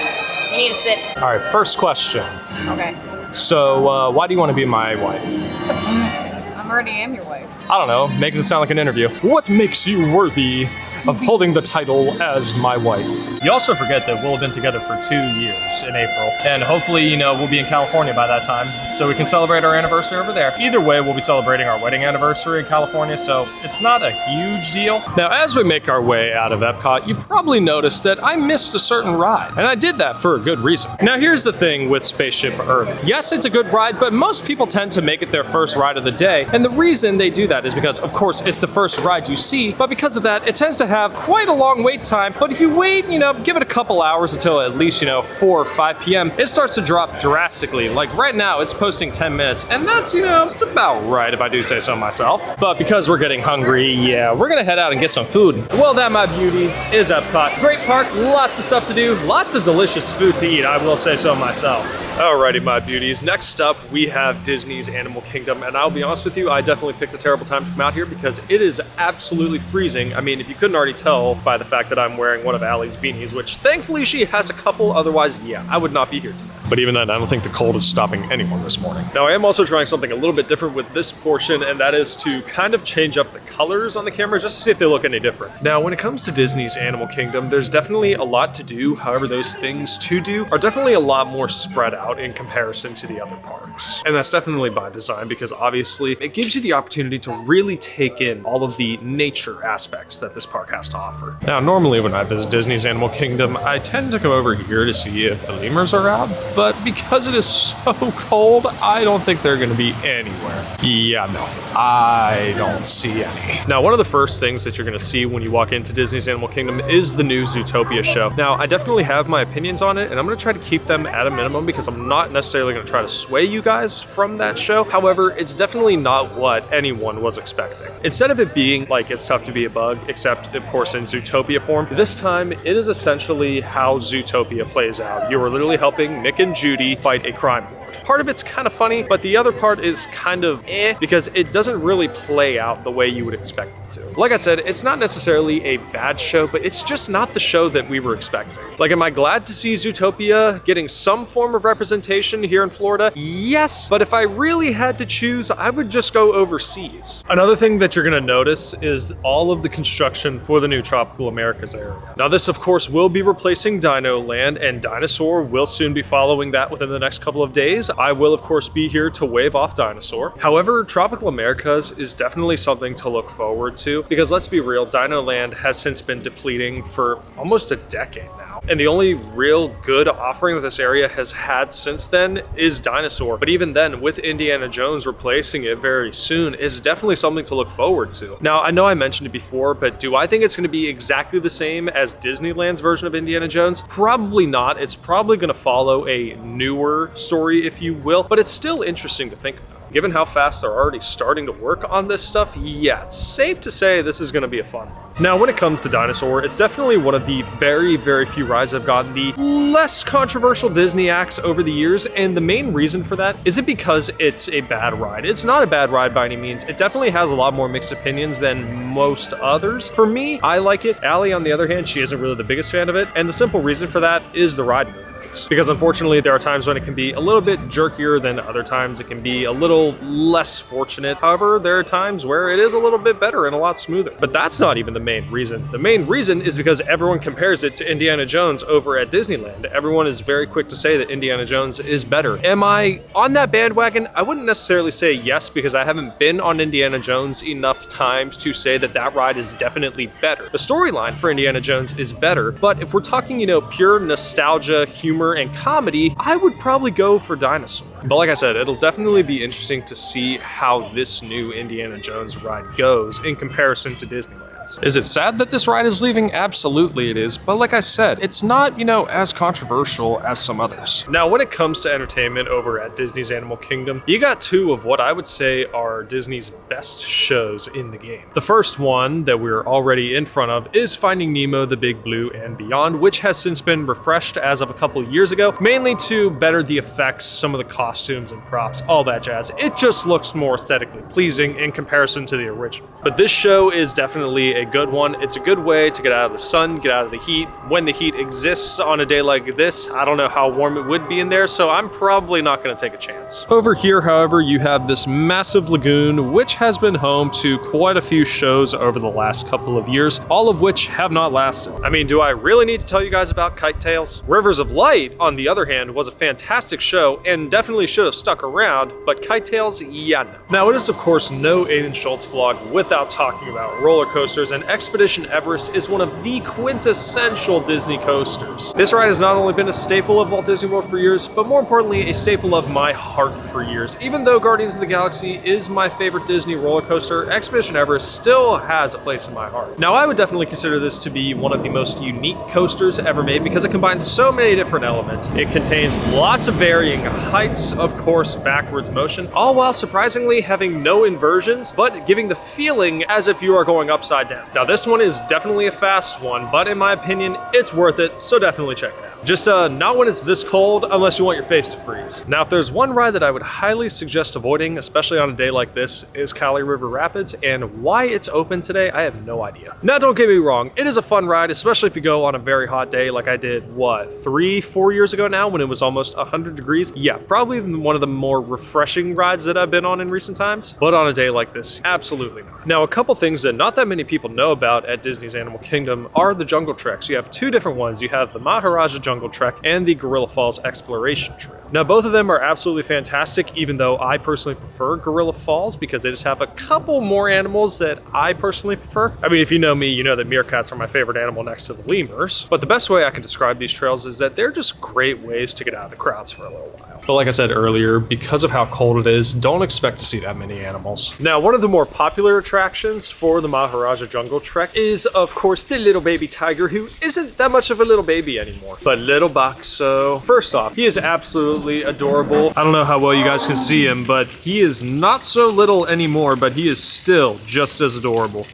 You need to sit. All right, first question. Okay. So, why do you want to be my wife? I already am your wife. I don't know, making it sound like an interview. What makes you worthy of holding the title as my wife? You also forget that we'll have been together for 2 years in April. And hopefully, you know, we'll be in California by that time, so we can celebrate our anniversary over there. Either way, we'll be celebrating our wedding anniversary in California, so it's not a huge deal. Now, as we make our way out of Epcot, you probably noticed that I missed a certain ride, and I did that for a good reason. Now, here's the thing with Spaceship Earth. Yes, it's a good ride, but most people tend to make it their first ride of the day, and the reason they do that is because, of course, it's the first ride you see, but because of that, it tends to have quite a long wait time. But if you wait, you know, give it a couple hours until at least, you know, 4 or 5 p.m., it starts to drop drastically. Like right now, it's posting 10 minutes, and that's, you know, it's about right if I do say so myself. But because we're getting hungry, yeah, we're gonna head out and get some food. Well, that, my beauties, is Epcot. Great park, lots of stuff to do, lots of delicious food to eat, I will say so myself. Alrighty, my beauties. Next up, we have Disney's Animal Kingdom, and I'll be honest with you, I definitely picked a terrible time to come out here because it is absolutely freezing. I mean, if you couldn't already tell by the fact that I'm wearing one of Allie's beanies, which thankfully she has a couple, otherwise, yeah, I would not be here today. But even then, I don't think the cold is stopping anyone this morning. Now, I am also trying something a little bit different with this portion, and that is to kind of change up the colors on the camera just to see if they look any different. Now, when it comes to Disney's Animal Kingdom, there's definitely a lot to do. However, those things to do are definitely a lot more spread out in comparison to the other parks. And that's definitely by design because obviously it gives you the opportunity to really take in all of the nature aspects that this park has to offer. Now, normally when I visit Disney's Animal Kingdom, I tend to come over here to see if the lemurs are out, but because it is so cold, I don't think they're gonna be anywhere. Yeah, no, I don't see any. Now, one of the first things that you're gonna see when you walk into Disney's Animal Kingdom is the new Zootopia show. Now, I definitely have my opinions on it, and I'm gonna try to keep them at a minimum because I'm not necessarily going to try to sway you guys from that show. However, it's definitely not what anyone was expecting. Instead of it being like It's Tough to Be a Bug, except of course in Zootopia form, this time it is essentially how Zootopia plays out. You are literally helping Nick and Judy fight a crime lord. Part of it's kind of funny, but the other part is kind of because it doesn't really play out the way you would expect it to. Like I said, it's not necessarily a bad show, but it's just not the show that we were expecting. Like, am I glad to see Zootopia getting some form of representation here in Florida? Yes, but if I really had to choose, I would just go overseas. Another thing that you're gonna notice is all of the construction for the new Tropical Americas area. Now, this of course will be replacing Dino Land, and Dinosaur will soon be following that within the next couple of days. I will of course be here to wave off Dinosaur. However, Tropical Americas is definitely something to look forward to because let's be real, Dino Land has since been depleting for almost a decade now. And the only real good offering that this area has had since then is Dinosaur. But even then, with Indiana Jones replacing it very soon, is definitely something to look forward to. Now, I know I mentioned it before, but do I think it's going to be exactly the same as Disneyland's version of Indiana Jones? Probably not. It's probably going to follow a newer story, if you will, but it's still interesting to think about. Given how fast they're already starting to work on this stuff, yeah, it's safe to say this is going to be a fun one. Now, when it comes to Dinosaur, it's definitely one of the very, very few rides that have gotten the less controversial Disney acts over the years, and the main reason for that isn't because it's a bad ride. It's not a bad ride by any means. It definitely has a lot more mixed opinions than most others. For me, I like it. Allie, on the other hand, she isn't really the biggest fan of it, and the simple reason for that is the ride movement. Because unfortunately there are times when it can be a little bit jerkier than other times it can be a little less fortunate. However, there are times where it is a little bit better and a lot smoother. But that's not even the main reason. The main reason is because everyone compares it to Indiana Jones over at Disneyland. Everyone is very quick to say that Indiana Jones is better. Am I on that bandwagon? I wouldn't necessarily say yes because I haven't been on Indiana Jones enough times to say that that ride is definitely better. The storyline for Indiana Jones is better, but if we're talking, you know, pure nostalgia, humor, and comedy, I would probably go for Dinosaur. But like I said, it'll definitely be interesting to see how this new Indiana Jones ride goes in comparison to Disneyland. rides. Is it sad that this ride is leaving? Absolutely it is, but like I said, it's not, as controversial as some others. Now, when it comes to entertainment over at Disney's Animal Kingdom, you got two of what I would say are Disney's best shows in the game. The first one that we're already in front of is Finding Nemo, The Big Blue and Beyond, which has since been refreshed as of a couple of years ago, mainly to better the effects, some of the costumes and props, all that jazz. It just looks more aesthetically pleasing in comparison to the original. But this show is definitely a good one. It's a good way to get out of the sun, get out of the heat. When the heat exists on a day like this, I don't know how warm it would be in there, so I'm probably not going to take a chance. Over here, however, you have this massive lagoon, which has been home to quite a few shows over the last couple of years, all of which have not lasted. I mean, do I really need to tell you guys about Kite Tales? Rivers of Light, on the other hand, was a fantastic show and definitely should have stuck around, but Kite Tales, yeah, no. Now, it is of course no Aiden Schultz vlog without talking about roller coasters, and Expedition Everest is one of the quintessential Disney coasters. This ride has not only been a staple of Walt Disney World for years, but more importantly, a staple of my heart for years. Even though Guardians of the Galaxy is my favorite Disney roller coaster, Expedition Everest still has a place in my heart. Now, I would definitely consider this to be one of the most unique coasters ever made because it combines so many different elements. It contains lots of varying heights, of course, backwards motion, all while surprisingly having no inversions, but giving the feeling as if you are going upside down. Now, this one is definitely a fast one, but in my opinion, it's worth it, so definitely check it out. Just not when it's this cold, unless you want your face to freeze. Now, if there's one ride that I would highly suggest avoiding, especially on a day like this, is Kali River Rapids, and why it's open today, I have no idea. Now, don't get me wrong, it is a fun ride, especially if you go on a very hot day like I did, 3-4 years ago now, when it was almost 100 degrees? Yeah, probably one of the more refreshing rides that I've been on in recent times, but on a day like this, absolutely not. Now, a couple things that not that many people know about at Disney's Animal Kingdom are the jungle treks. You have two different ones. You have the Maharaja Jungle Trek and the Gorilla Falls Exploration Trail. Now, both of them are absolutely fantastic, even though I personally prefer Gorilla Falls because they just have a couple more animals that I personally prefer. I mean, if you know me, you know that meerkats are my favorite animal next to the lemurs. But the best way I can describe these trails is that they're just great ways to get out of the crowds for a little while. But like I said earlier, because of how cold it is, don't expect to see that many animals. Now, one of the more popular attractions for the Maharaja Jungle Trek is, of course, the little baby tiger, who isn't that much of a little baby anymore, but little buck. So first off, he is absolutely adorable. I don't know how well you guys can see him, but he is not so little anymore, but he is still just as adorable.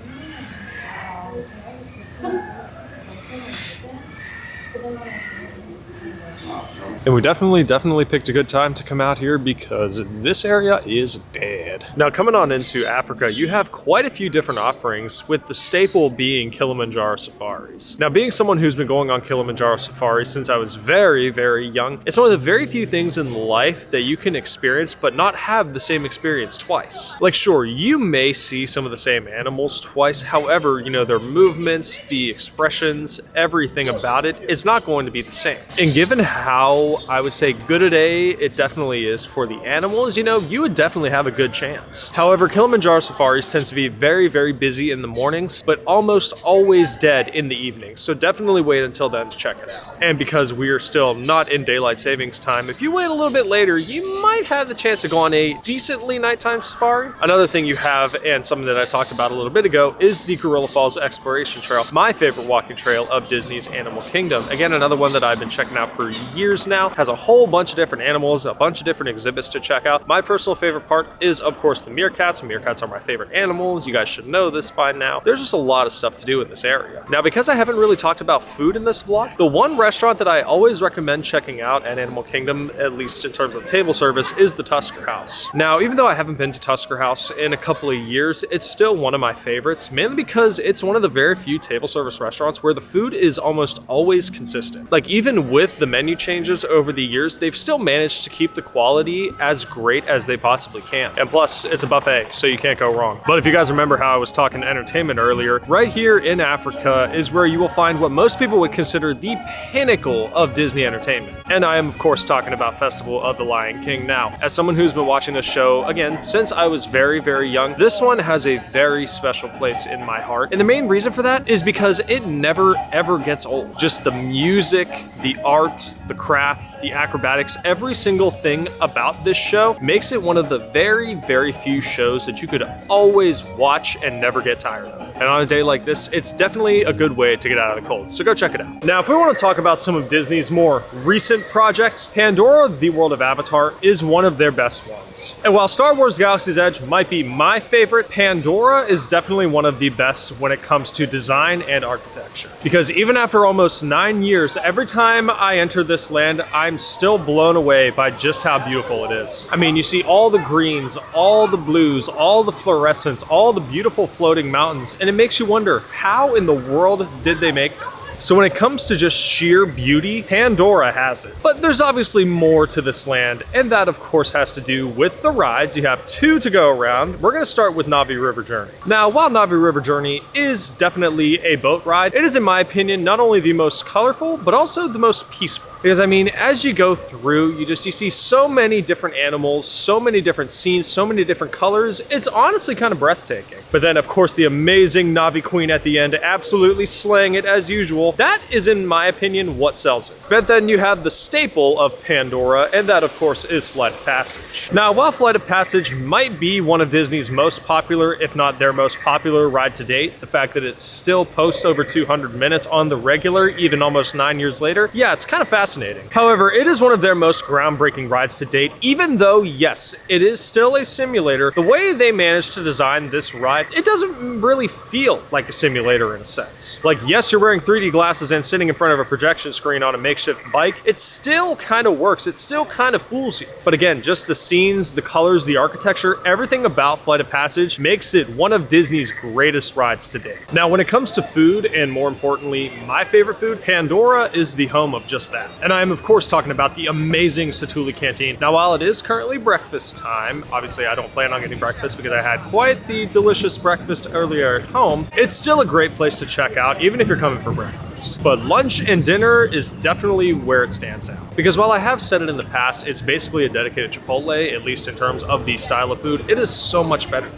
And we definitely picked a good time to come out here because this area is dead. Now, coming on into Africa, you have quite a few different offerings, with the staple being Kilimanjaro safaris. Now, being someone who's been going on Kilimanjaro safaris since I was very, very young, it's one of the very few things in life that you can experience but not have the same experience twice. Like, sure, you may see some of the same animals twice, however, their movements, the expressions, everything about it is not going to be the same. And given how I would say good a day it definitely is for the animals, you would definitely have a good chance. However, Kilimanjaro safaris tends to be very, very busy in the mornings, but almost always dead in the evenings. So definitely wait until then to check it out. And because we are still not in daylight savings time, if you wait a little bit later, you might have the chance to go on a decently nighttime safari. Another thing you have, and something that I talked about a little bit ago, is the Gorilla Falls Exploration Trail, my favorite walking trail of Disney's Animal Kingdom. Again, another one that I've been checking out for years now. Has a whole bunch of different animals, a bunch of different exhibits to check out. My personal favorite part is, of course, the meerkats. Meerkats are my favorite animals. You guys should know this by now. There's just a lot of stuff to do in this area. Now, because I haven't really talked about food in this vlog, the one restaurant that I always recommend checking out at Animal Kingdom, at least in terms of table service, is the Tusker House. Now, even though I haven't been to Tusker House in a couple of years, it's still one of my favorites, mainly because it's one of the very few table service restaurants where the food is almost always consistent. Like, even with the menu changes over the years, they've still managed to keep the quality as great as they possibly can. And plus, it's a buffet, so you can't go wrong. But if you guys remember how I was talking entertainment earlier, right here in Africa is where you will find what most people would consider the pinnacle of Disney entertainment. And I am, of course, talking about Festival of the Lion King. Now, as someone who's been watching this show, again, since I was very, very young, this one has a very special place in my heart. And the main reason for that is because it never, ever gets old. Just the music, the art, the craft, the acrobatics, every single thing about this show makes it one of the very, very few shows that you could always watch and never get tired of. And on a day like this, it's definitely a good way to get out of the cold. So go check it out. Now, if we want to talk about some of Disney's more recent projects, Pandora, the World of Avatar, is one of their best ones. And while Star Wars Galaxy's Edge might be my favorite, Pandora is definitely one of the best when it comes to design and architecture. Because even after almost 9 years, every time I enter this land, I'm still blown away by just how beautiful it is. I mean, you see all the greens, all the blues, all the fluorescence, all the beautiful floating mountains, and it makes you wonder, how in the world did they make them? So when it comes to just sheer beauty, Pandora has it. But there's obviously more to this land, and that of course has to do with the rides. You have 2 to go around. We're gonna start with Navi River Journey. Now, while Navi River Journey is definitely a boat ride, it is, in my opinion, not only the most colorful, but also the most peaceful. Because I mean, as you go through, you see so many different animals, so many different scenes, so many different colors. It's honestly kind of breathtaking. But then of course the amazing Navi Queen at the end, absolutely slaying it as usual. That is, in my opinion, what sells it. But then you have the staple of Pandora, and that of course is Flight of Passage. Now, while Flight of Passage might be one of Disney's most popular, if not their most popular ride to date, the fact that it still posts over 200 minutes on the regular, even almost 9 years later, yeah, it's kind of fascinating. However, it is one of their most groundbreaking rides to date, even though, yes, it is still a simulator. The way they managed to design this ride, it doesn't really feel like a simulator in a sense. Like, yes, you're wearing 3D glasses and sitting in front of a projection screen on a makeshift bike. It still kind of works. It still kind of fools you. But again, just the scenes, the colors, the architecture, everything about Flight of Passage makes it one of Disney's greatest rides to date. Now, when it comes to food, and more importantly, my favorite food, Pandora is the home of just that. And I am, of course, talking about the amazing Satuli Canteen. Now, while it is currently breakfast time, obviously I don't plan on getting breakfast because I had quite the delicious breakfast earlier at home, it's still a great place to check out, even if you're coming for breakfast. But lunch and dinner is definitely where it stands out. Because while I have said it in the past, it's basically a dedicated Chipotle, at least in terms of the style of food, it is so much better.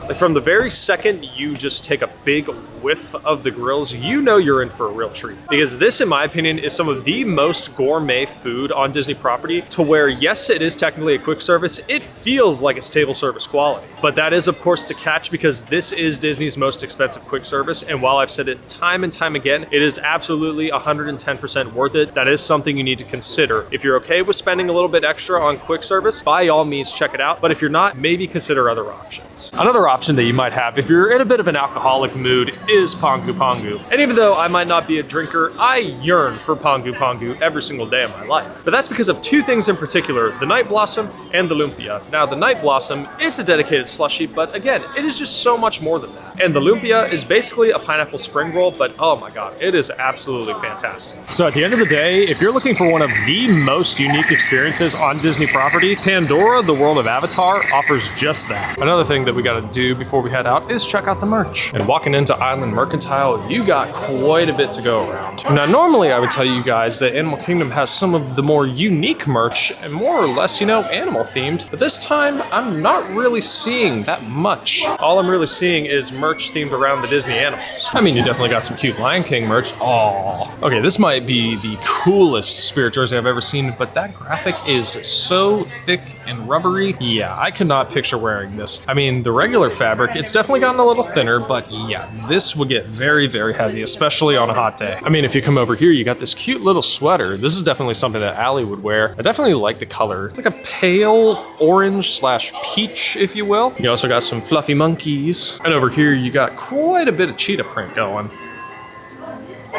Like, from the very second you just take a big whiff of the grills, you know you're in for a real treat. Because this, in my opinion, is some of the most gourmet food on Disney property, to where, yes, it is technically a quick service, it feels like it's table service quality. But that is, of course, the catch, because this is Disney's most expensive quick service, and while I've said it time and time again, it is absolutely 110% worth it. That is something you need to consider. If you're okay with spending a little bit extra on quick service, by all means check it out, but if you're not, maybe consider other options. Another option that you might have if you're in a bit of an alcoholic mood is Pongu Pongu. And even though I might not be a drinker, I yearn for Pongu Pongu every single day of my life. But that's because of 2 things in particular, the Night Blossom and the Lumpia. Now, the Night Blossom, it's a dedicated slushie, but again, it is just so much more than that. And the Lumpia is basically a pineapple spring roll, but oh my god, it is absolutely fantastic. So at the end of the day, if you're looking for one of the most unique experiences on Disney property, Pandora, the World of Avatar, offers just that. Another thing that we gotta do before we head out is check out the merch. And walking into Island Mercantile, you got quite a bit to go around. Now, normally I would tell you guys that Animal Kingdom has some of the more unique merch and more or less, you know, animal themed, but this time I'm not really seeing that much. All I'm really seeing is merch themed around the Disney animals. I mean, you definitely got some cute Lion King merch. Aww. Okay, this might be the coolest Spirit jersey I've ever seen, but that graphic is so thick and rubbery. Yeah, I could not picture wearing this. I mean, the regular fabric, it's definitely gotten a little thinner, but yeah, this would get very, very heavy, especially on a hot day. I mean, if you come over here, you got this cute little sweater. This is definitely something that Allie would wear. I definitely like the color. It's like a pale orange / peach, if you will. You also got some fluffy monkeys. And over here, you got quite a bit of cheetah print going.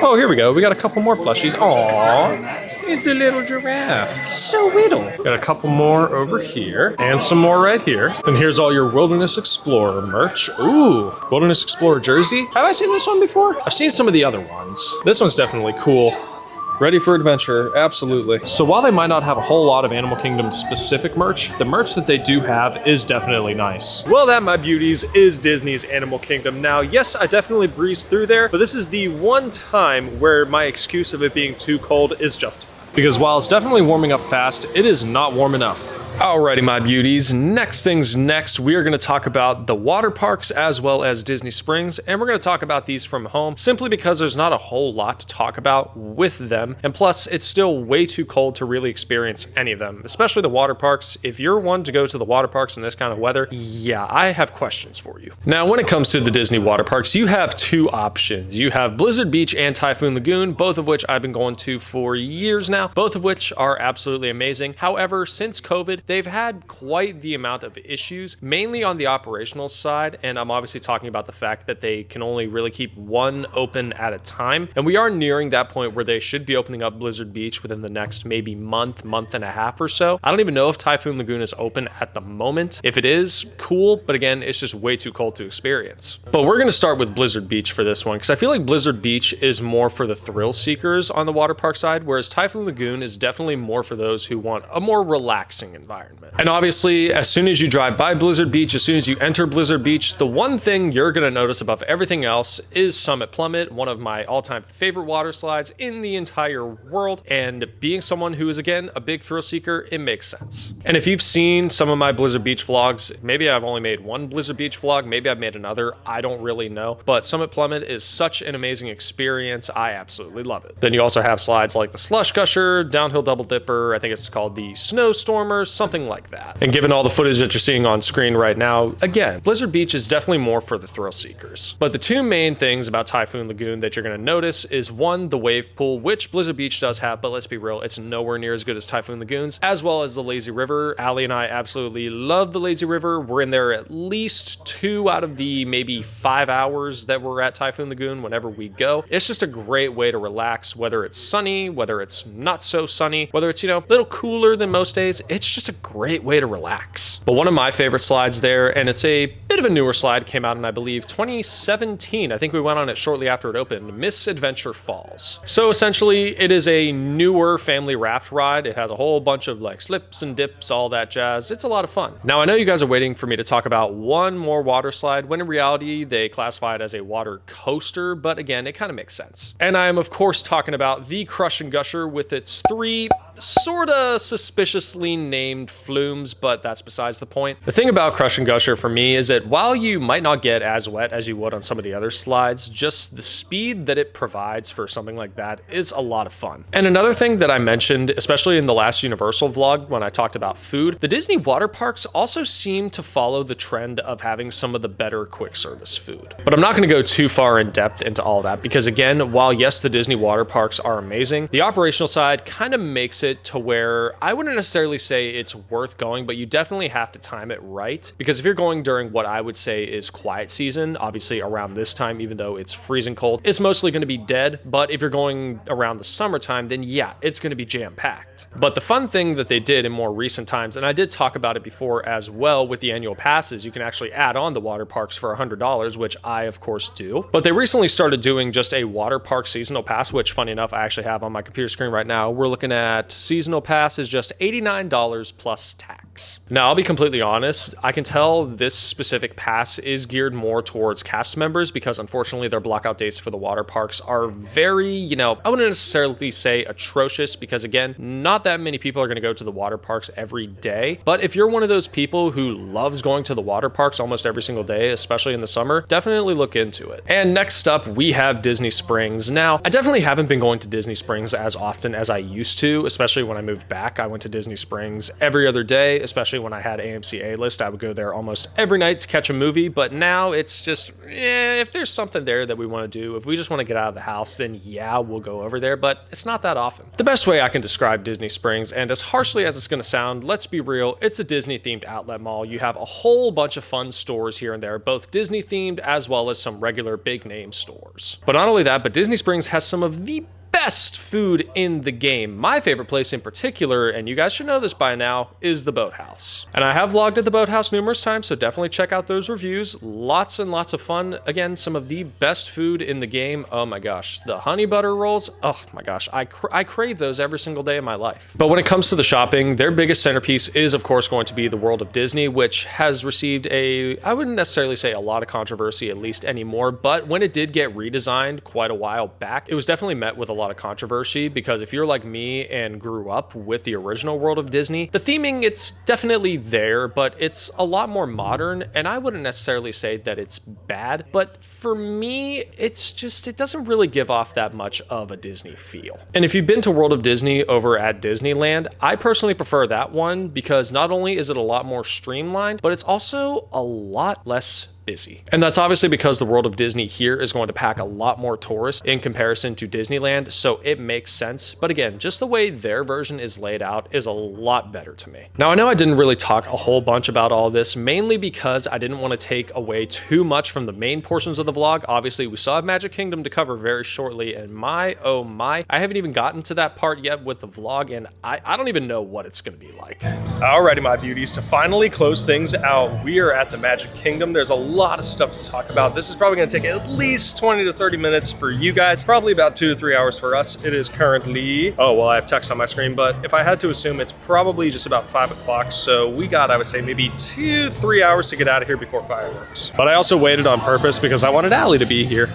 Oh, here we go. We got a couple more plushies. Aww, it's the little giraffe. So little. Got a couple more over here, and some more right here. And here's all your Wilderness Explorer merch. Ooh, Wilderness Explorer jersey. Have I seen this one before? I've seen some of the other ones. This one's definitely cool. Ready for adventure, absolutely. So while they might not have a whole lot of Animal Kingdom specific merch, the merch that they do have is definitely nice. Well, that, my beauties, is Disney's Animal Kingdom. Now, yes, I definitely breezed through there, but this is the one time where my excuse of it being too cold is justified. Because while it's definitely warming up fast, it is not warm enough. Alrighty, my beauties. Next things next, we are going to talk about the water parks as well as Disney Springs, and we're going to talk about these from home simply because there's not a whole lot to talk about with them, and plus, it's still way too cold to really experience any of them, especially the water parks. If you're one to go to the water parks in this kind of weather, yeah, I have questions for you. Now, when it comes to the Disney water parks, you have two options. You have Blizzard Beach and Typhoon Lagoon, both of which I've been going to for years now, both of which are absolutely amazing. However, since COVID, they've had quite the amount of issues, mainly on the operational side, and I'm obviously talking about the fact that they can only really keep one open at a time, and we are nearing that point where they should be opening up Blizzard Beach within the next maybe month and a half or so. I don't even know if Typhoon Lagoon is open at the moment. If it is, cool, but again, it's just way too cold to experience. But we're going to start with Blizzard Beach for this one, because I feel like Blizzard Beach is more for the thrill seekers on the water park side, whereas Typhoon Lagoon is definitely more for those who want a more relaxing environment. And obviously, as soon as you drive by Blizzard Beach, as soon as you enter Blizzard Beach, the one thing you're going to notice above everything else is Summit Plummet, one of my all-time favorite water slides in the entire world. And being someone who is, again, a big thrill seeker, it makes sense. And if you've seen some of my Blizzard Beach vlogs, maybe I've only made one Blizzard Beach vlog, maybe I've made another, I don't really know. But Summit Plummet is such an amazing experience. I absolutely love it. Then you also have slides like the Slush Gusher, Downhill Double Dipper, I think it's called the Snowstormer, something like that. And given all the footage that you're seeing on screen right now, again, Blizzard Beach is definitely more for the thrill seekers. But the two main things about Typhoon Lagoon that you're going to notice is one, the wave pool, which Blizzard Beach does have, but let's be real, it's nowhere near as good as Typhoon Lagoon's, as well as the lazy river. Allie and I absolutely love the lazy river. We're in there at least 2 out of the maybe 5 hours that we're at Typhoon Lagoon whenever we go. It's just a great way to relax, whether it's sunny, whether it's not so sunny, whether it's, a little cooler than most days. It's just a great way to relax. But one of my favorite slides there, and it's a bit of a newer slide, came out in, I believe, 2017. I think we went on it shortly after it opened, Misadventure Falls. So essentially, it is a newer family raft ride. It has a whole bunch of like slips and dips, all that jazz. It's a lot of fun. Now, I know you guys are waiting for me to talk about one more water slide, when in reality, they classify it as a water coaster, but again, it kind of makes sense. And I am, of course, talking about the Crush and Gusher with its 3 sorta suspiciously named flumes, but that's besides the point. The thing about Crush and Gusher for me is that while you might not get as wet as you would on some of the other slides, just the speed that it provides for something like that is a lot of fun. And another thing that I mentioned, especially in the last Universal vlog when I talked about food, the Disney water parks also seem to follow the trend of having some of the better quick service food. But I'm not going to go too far in depth into all that because again, while yes, the Disney water parks are amazing, the operational side kind of makes it to where I wouldn't necessarily say it's worth going, but you definitely have to time it right. Because if you're going during what I would say is quiet season, obviously around this time, even though it's freezing cold, it's mostly going to be dead. But if you're going around the summertime, then yeah, it's going to be jam-packed. But the fun thing that they did in more recent times, and I did talk about it before as well with the annual passes, you can actually add on the water parks for $100, which I of course do. But they recently started doing just a water park seasonal pass, which funny enough, I actually have on my computer screen right now. We're looking at seasonal pass is just $89 plus tax. Now, I'll be completely honest, I can tell this specific pass is geared more towards cast members because unfortunately their blockout dates for the water parks are very, I wouldn't necessarily say atrocious because again, not that many people are going to go to the water parks every day. But if you're one of those people who loves going to the water parks almost every single day, especially in the summer, definitely look into it. And next up, we have Disney Springs. Now, I definitely haven't been going to Disney Springs as often as I used to, especially when I moved back. I went to Disney Springs every other day, especially when I had AMC A-List. I would go there almost every night to catch a movie, but now it's just, if there's something there that we want to do, if we just want to get out of the house, then yeah, we'll go over there, but it's not that often. The best way I can describe Disney Springs, and as harshly as it's going to sound, let's be real, it's a Disney-themed outlet mall. You have a whole bunch of fun stores here and there, both Disney-themed as well as some regular big-name stores. But not only that, but Disney Springs has some of the best food in the game. My favorite place in particular, and you guys should know this by now, is the Boathouse. And I have vlogged at the Boathouse numerous times, so definitely check out those reviews. Lots and lots of fun. Again, some of the best food in the game. Oh my gosh. The honey butter rolls. Oh my gosh. I crave those every single day of my life. But when it comes to the shopping, their biggest centerpiece is of course going to be the World of Disney, which has received I wouldn't necessarily say a lot of controversy, at least anymore, but when it did get redesigned quite a while back, it was definitely met with a lot lot of controversy, because if you're like me and grew up with the original World of Disney, the theming, it's definitely there, but it's a lot more modern, and I wouldn't necessarily say that it's bad, but for me, it's just, it doesn't really give off that much of a Disney feel. And if you've been to World of Disney over at Disneyland, I personally prefer that one because not only is it a lot more streamlined, but it's also a lot less busy. And that's obviously because the World of Disney here is going to pack a lot more tourists in comparison to Disneyland, so it makes sense. But again, just the way their version is laid out is a lot better to me. Now, I know I didn't really talk a whole bunch about all this, mainly because I didn't want to take away too much from the main portions of the vlog. Obviously, we still have Magic Kingdom to cover very shortly, and my, oh my, I haven't even gotten to that part yet with the vlog, and I don't even know what it's going to be like. Alrighty, my beauties, to finally close things out, we are at the Magic Kingdom. There's a lot of stuff to talk about. This is probably going to take at least 20 to 30 minutes for you guys, probably about 2 to 3 hours for us. It is currently, oh, well, I have text on my screen, but if I had to assume, it's probably just about 5 o'clock. So we got, I would say, maybe 2-3 hours to get out of here before fireworks. But I also waited on purpose because I wanted Allie to be here.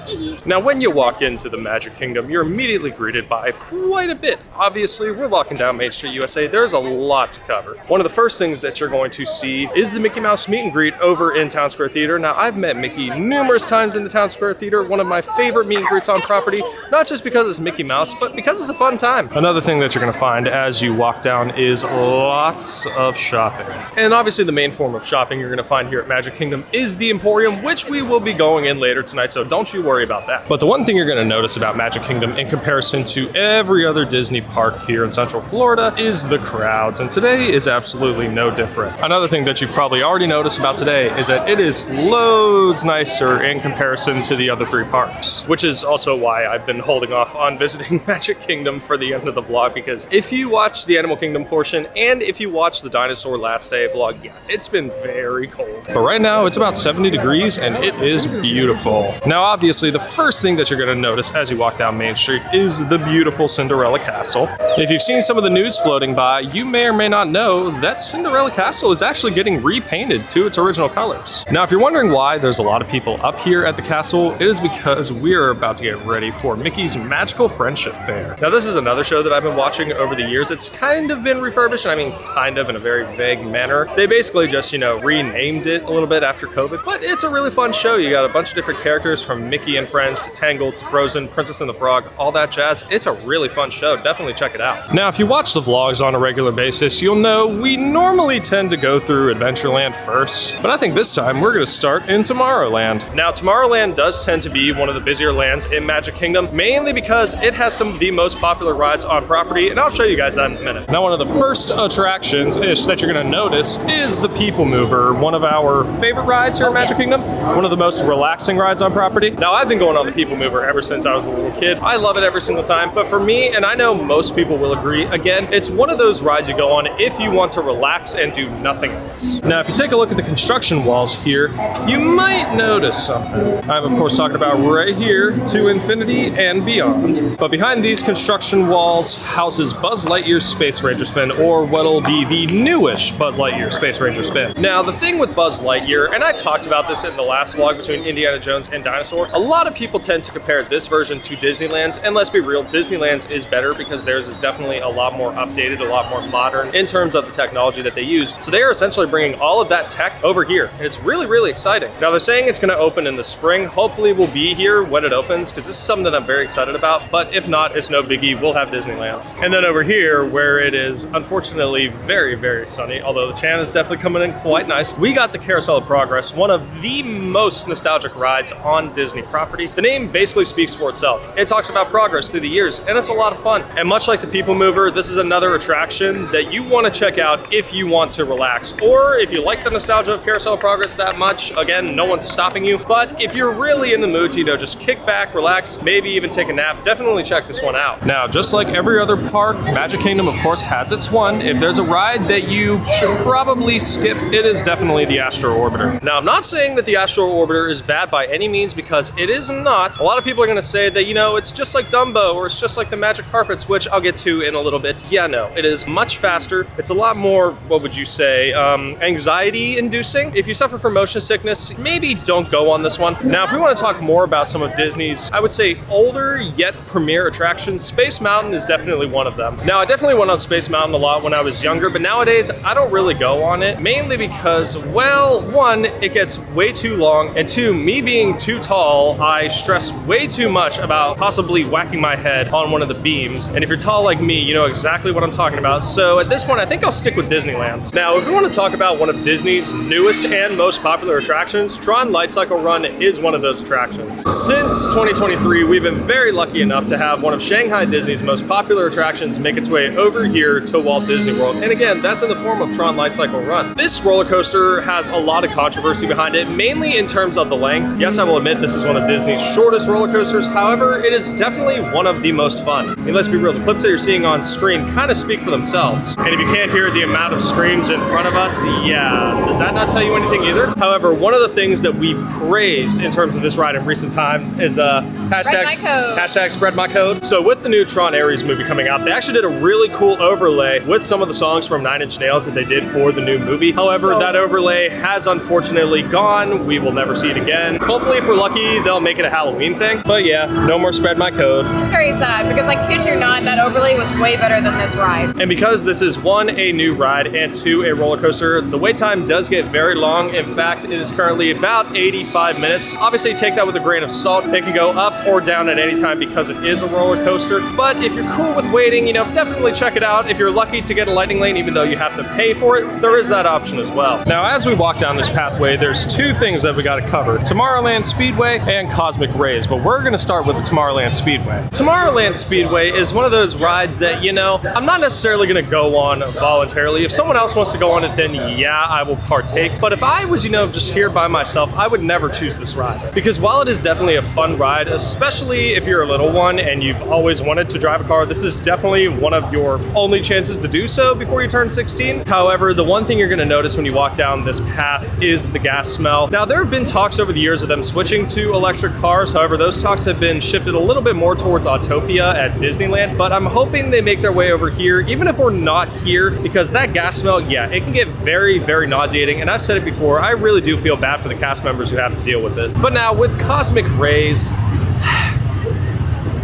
Now, when you walk into the Magic Kingdom, you're immediately greeted by quite a bit. Obviously, we're walking down Main Street, USA. There's a lot to cover. One of the first things that you're going to see is the Mickey Mouse meet and greet over in Town Square Theater. Now, I've met Mickey numerous times in the Town Square Theater, one of my favorite meet and greets on property, not just because it's Mickey Mouse, but because it's a fun time. Another thing that you're going to find as you walk down is lots of shopping. And obviously the main form of shopping you're going to find here at Magic Kingdom is the Emporium, which we will be going in later tonight, so don't you worry about that. But the one thing you're going to notice about Magic Kingdom in comparison to every other Disney park here in Central Florida is the crowds, and today is absolutely no different. Another thing that you've probably already noticed about today is that it is loads nicer in comparison to the other 3 parks, which is also why I've been holding off on visiting Magic Kingdom for the end of the vlog, because if you watch the Animal Kingdom portion and if you watch the Dinosaur Last Day vlog, yeah, it's been very cold. But right now it's about 70 degrees and it is beautiful. Now, obviously, the first thing that you're going to notice as you walk down Main Street is the beautiful Cinderella Castle. If you've seen some of the news floating by, you may or may not know that Cinderella Castle is actually getting repainted to its original colors. Now, if you're wondering why there's a lot of people up here at the castle, it is because we're about to get ready for Mickey's Magical Friendship Fair. Now, this is another show that I've been watching over the years. It's kind of been refurbished, and I mean kind of in a very vague manner. They basically just, you know, renamed it a little bit after COVID, but it's a really fun show. You got a bunch of different characters from Mickey and Friends to Tangled to Frozen, Princess and the Frog, all that jazz. It's a really fun show. Definitely check it out. Now, if you watch the vlogs on a regular basis, you'll know we normally tend to go through Adventureland first, but I think this time we're going to start in Tomorrowland. Now, Tomorrowland does tend to be one of the busier lands in Magic Kingdom, mainly because it has some of the most popular rides on property, and I'll show you guys that in a minute. Now, one of the first attractions-ish that you're going to notice is the People Mover, one of our favorite rides here at Magic Kingdom, one of the most relaxing rides on property. Now, I've been going on the People Mover ever since I was a little kid. I love it every single time, but for me, and I know most people will agree, again, it's one of those rides you go on if you want to relax and do nothing else. Now, if you take a look at the construction walls here, you might notice something. I'm, of course, talking about right here to infinity and beyond. But behind these construction walls houses Buzz Lightyear's Space Ranger Spin, or what'll be the newish Buzz Lightyear Space Ranger Spin. Now, the thing with Buzz Lightyear, and I talked about this in the last vlog between Indiana Jones and Dinosaur, a lot of people tend to compare this version to Disneyland's, and let's be real, Disneyland's is better because theirs is definitely a lot more updated, a lot more modern in terms of the technology that they use. So they are essentially bringing all of that tech over here, and it's really, really exciting. Now, they're saying it's going to open in the spring. Hopefully we'll be here when it opens, because this is something that I'm very excited about, but if not, it's no biggie. We'll have Disneyland's. And then over here, where it is unfortunately very, very sunny, although the tan is definitely coming in quite nice, we got the Carousel of Progress, one of the most nostalgic rides on Disney property. The name basically speaks for itself. It talks about progress through the years, and it's a lot of fun. And much like the People Mover, this is another attraction that you want to check out if you want to relax, or if you like the nostalgia of Carousel of Progress that much. Again, no one's stopping you, but if you're really in the mood to, you know, just kick back, relax, maybe even take a nap, definitely check this one out. Now, just like every other park, Magic Kingdom, of course, has its one. If there's a ride that you should probably skip, it is definitely the Astro Orbiter. Now, I'm not saying that the Astro Orbiter is bad by any means, because it is not. A lot of people are going to say that, you know, it's just like Dumbo, or it's just like the Magic Carpets, which I'll get into in a little bit. Yeah, no, it is much faster. It's a lot more, what would you say, anxiety inducing. If you suffer from motion sickness, maybe don't go on this one. Now, if we want to talk more about some of Disney's, I would say older yet premier attractions, Space Mountain is definitely one of them. Now, I definitely went on Space Mountain a lot when I was younger, but nowadays I don't really go on it, mainly because, well, one, it gets way too long, and two, me being too tall, I stress way too much about possibly whacking my head on one of the beams. And if you're tall like me, you know exactly what I'm talking about. So at this point, I think I'll stick with Disneyland. Now, if we want to talk about one of Disney's newest and most popular attractions, Tron Light Cycle Run is one of those attractions. Since 2023, we've been very lucky enough to have one of Shanghai Disney's most popular attractions make its way over here to Walt Disney World. And again, that's in the form of Tron Light Cycle Run. This roller coaster has a lot of controversy behind it, mainly in terms of the length. Yes, I will admit this is one of Disney's shortest roller coasters. However, it is definitely one of the most fun. I mean, let's be real, the clips that you're seeing on screen kind of speak for themselves. And if you can't hear the amount of screams in front of us, yeah, does that not tell you anything either? However, one of the things that we've praised in terms of this ride in recent times is hashtag spread my code. So with the new Tron Ares movie coming out, they actually did a really cool overlay with some of the songs from 9 Inch Nails that they did for the new movie. However, that overlay has unfortunately gone. We will never see it again. Hopefully, if we're lucky, they'll make it a Halloween thing. But yeah, no more spread my code. It's very sad because, like, kid or not, that overlay was way better than this ride. And because this is one, a new ride, and two, a roller coaster, the wait time does get very long. In fact, it is currently about 85 minutes. Obviously, take that with a grain of salt. It can go up or down at any time because it is a roller coaster. But if you're cool with waiting, you know, definitely check it out. If you're lucky to get a lightning lane, even though you have to pay for it, there is that option as well. Now, as we walk down this pathway, there's two things that we got to cover: Tomorrowland Speedway and Cosmic Rays. But we're going to start with the Tomorrowland Speedway. Tomorrowland Speedway is one of those rides that, you know, I'm not necessarily going to go on voluntarily. If someone else wants to go on it, then yeah, I will partake. But if I was, you know, just here by myself, I would never choose this ride. Because while it is definitely a fun ride, especially if you're a little one and you've always wanted to drive a car, this is definitely one of your only chances to do so before you turn 16. However, the one thing you're going to notice when you walk down this path is the gas smell. Now, there have been talks over the years of them switching to electric cars. However, those talks have been shifted a little bit more towards Autopia at Disneyland, but I'm hoping they make their way over here, even if we're not here, because that gas smell, yeah, it can get very, very nauseating. And I've said it before, I really do feel bad for the cast members who have to deal with it. But now with Cosmic Rays,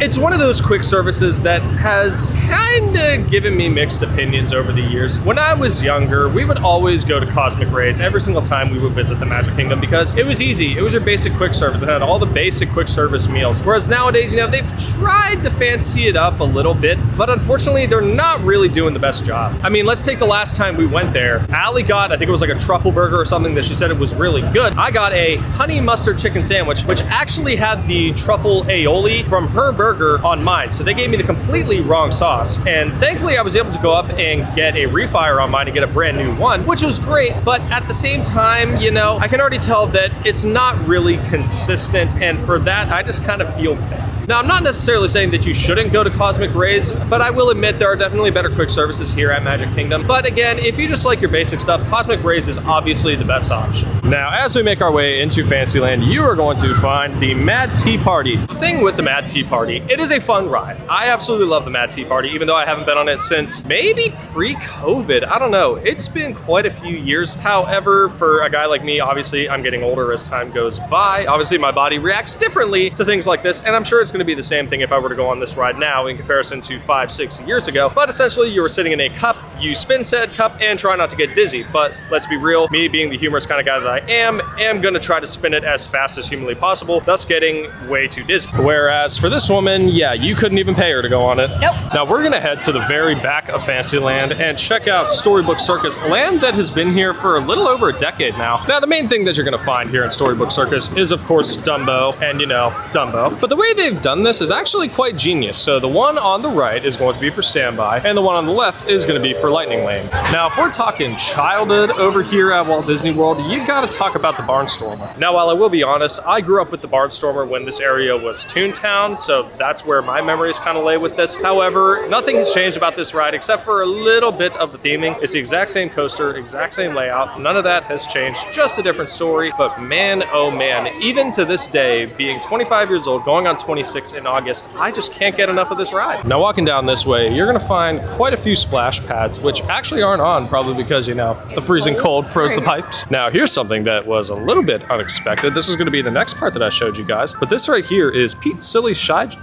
it's one of those quick services that has kind of given me mixed opinions over the years. When I was younger, we would always go to Cosmic Rays every single time we would visit the Magic Kingdom because it was easy. It was your basic quick service. It had all the basic quick service meals. Whereas nowadays, you know, they've tried to fancy it up a little bit, but unfortunately, they're not really doing the best job. I mean, let's take the last time we went there. Allie got, I think it was like a truffle burger or something that she said it was really good. I got a honey mustard chicken sandwich, which actually had the truffle aioli from her burger on mine. So they gave me the completely wrong sauce. And thankfully I was able to go up and get a refire on mine and get a brand new one, which was great. But at the same time, you know, I can already tell that it's not really consistent. And for that, I just kind of feel bad. Now, I'm not necessarily saying that you shouldn't go to Cosmic Rays, but I will admit there are definitely better quick services here at Magic Kingdom. But again, if you just like your basic stuff, Cosmic Rays is obviously the best option. Now, as we make our way into Fantasyland, you are going to find the Mad Tea Party. The thing with the Mad Tea Party, it is a fun ride. I absolutely love the Mad Tea Party, even though I haven't been on it since maybe pre-COVID. I don't know. It's been quite a few years. However, for a guy like me, obviously, I'm getting older as time goes by. Obviously, my body reacts differently to things like this, and I'm sure it's going to be the same thing if I were to go on this ride now in comparison to 5-6 years ago. But essentially, you were sitting in a cup, you spin said cup and try not to get dizzy. But let's be real, me being the humorous kind of guy that I am going to try to spin it as fast as humanly possible, thus getting way too dizzy. Whereas for this woman, yeah, you couldn't even pay her to go on it. Nope. Now we're gonna head to the very back of Fantasyland and check out Storybook Circus, a land that has been here for a little over a decade now. Now the main thing that you're gonna find here in Storybook Circus is of course Dumbo, and you know, Dumbo. But the way they've done this is actually quite genius. So the one on the right is going to be for standby, and the one on the left is gonna be for Lightning Lane. Now if we're talking childhood over here at Walt Disney World, you gotta talk about the Barnstormer. Now while I will be honest, I grew up with the Barnstormer when this area was Toontown, so that's where my memories kind of lay with this. However, nothing has changed about this ride except for a little bit of the theming. It's the exact same coaster, exact same layout. None of that has changed, just a different story. But man, oh man, even to this day, being 25 years old, going on 26, 2026 in August. I just can't get enough of this ride. Now walking down this way, you're gonna find quite a few splash pads, which actually aren't on, probably because, you know, the freezing cold froze the pipes. Now here's something that was a little bit unexpected. This is gonna be the next part that I showed you guys, but this right here is Pete's Silly Shide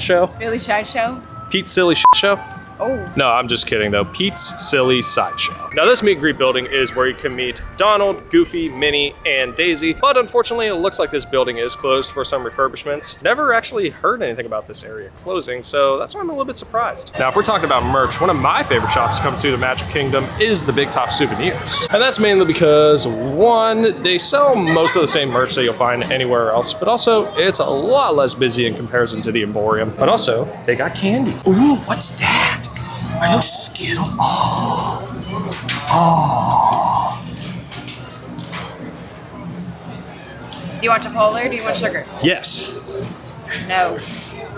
Show. Really sideshow? Pete's Silly Show. Oh. No, I'm just kidding though. Pete's Silly Sideshow. Now this meet and greet building is where you can meet Donald, Goofy, Minnie, and Daisy, but unfortunately it looks like this building is closed for some refurbishments. Never actually heard anything about this area closing, so that's why I'm a little bit surprised. Now if we're talking about merch, one of my favorite shops to come to the Magic Kingdom is the Big Top Souvenirs. And that's mainly because, one, they sell most of the same merch that you'll find anywhere else, but also it's a lot less busy in comparison to the Emporium. But also, they got candy. Ooh, what's that? Are those Skittles? Oh. Do you want Chipotle or do you want sugar? Yes. No.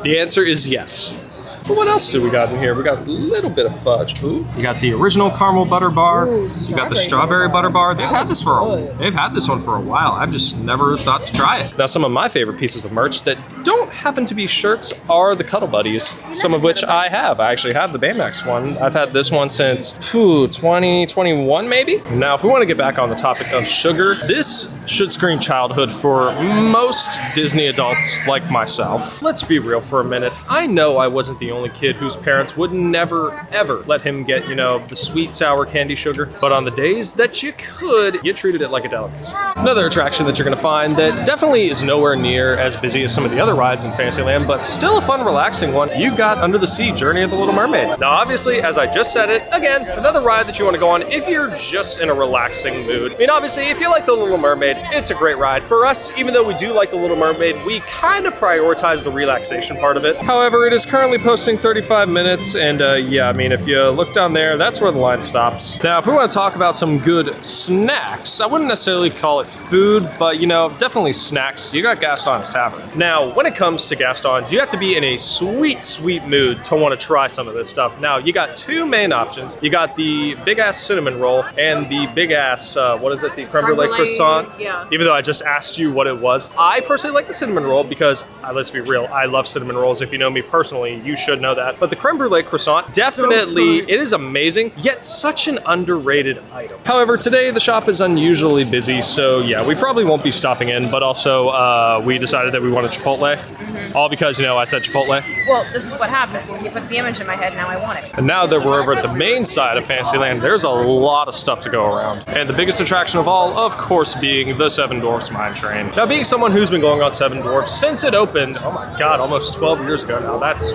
The answer is yes. But what else do we got in here? We got a little bit of fudge. Ooh, you got the original caramel butter bar. Ooh, You got the strawberry butter bar. They've had this one for a while. I've just never thought to try it. Now, some of my favorite pieces of merch that don't happen to be shirts are the Cuddle Buddies, some of which I have. I actually have the Baymax one. I've had this one since 2021 maybe. Now, if we want to get back on the topic of sugar, this should scream childhood for most Disney adults like myself. Let's be real for a minute. I know I wasn't the only kid whose parents would never, ever let him get, you know, the sweet sour candy sugar. But on the days that you could, you treated it like a delicacy. Another attraction that you're gonna find that definitely is nowhere near as busy as some of the other rides in Fantasyland, but still a fun, relaxing one. You got Under the Sea, Journey of the Little Mermaid. Now, obviously, as I just said it, again, another ride that you wanna go on if you're just in a relaxing mood. I mean, obviously, if you like the Little Mermaid, it's a great ride. For us, even though we do like the Little Mermaid, we kind of prioritize the relaxation part of it. However, it is currently posting 35 minutes, and yeah, I mean, if you look down there, that's where the line stops. Now, if we want to talk about some good snacks, I wouldn't necessarily call it food, but you know, definitely snacks. You got Gaston's Tavern. Now, when it comes to Gaston's, you have to be in a sweet, sweet mood to want to try some of this stuff. Now, you got two main options. You got the big-ass cinnamon roll and the big-ass, what is it, the creme brulee croissant? Yeah. Even though I just asked you what it was. I personally like the cinnamon roll because, let's be real, I love cinnamon rolls. If you know me personally, you should know that. But the creme brulee croissant, definitely, it is amazing, yet such an underrated item. However, today the shop is unusually busy, so yeah, we probably won't be stopping in, but also we decided that we wanted Chipotle. All because, you know, I said Chipotle. Well, this is what happens. You put the image in my head, now I want it. And now that we're over at the main side of Fantasyland, there's a lot of stuff to go around. And the biggest attraction of all, of course, being the Seven Dwarfs Mine Train. Now, being someone who's been going on Seven Dwarfs since it opened, oh my God, almost 12 years ago now. That's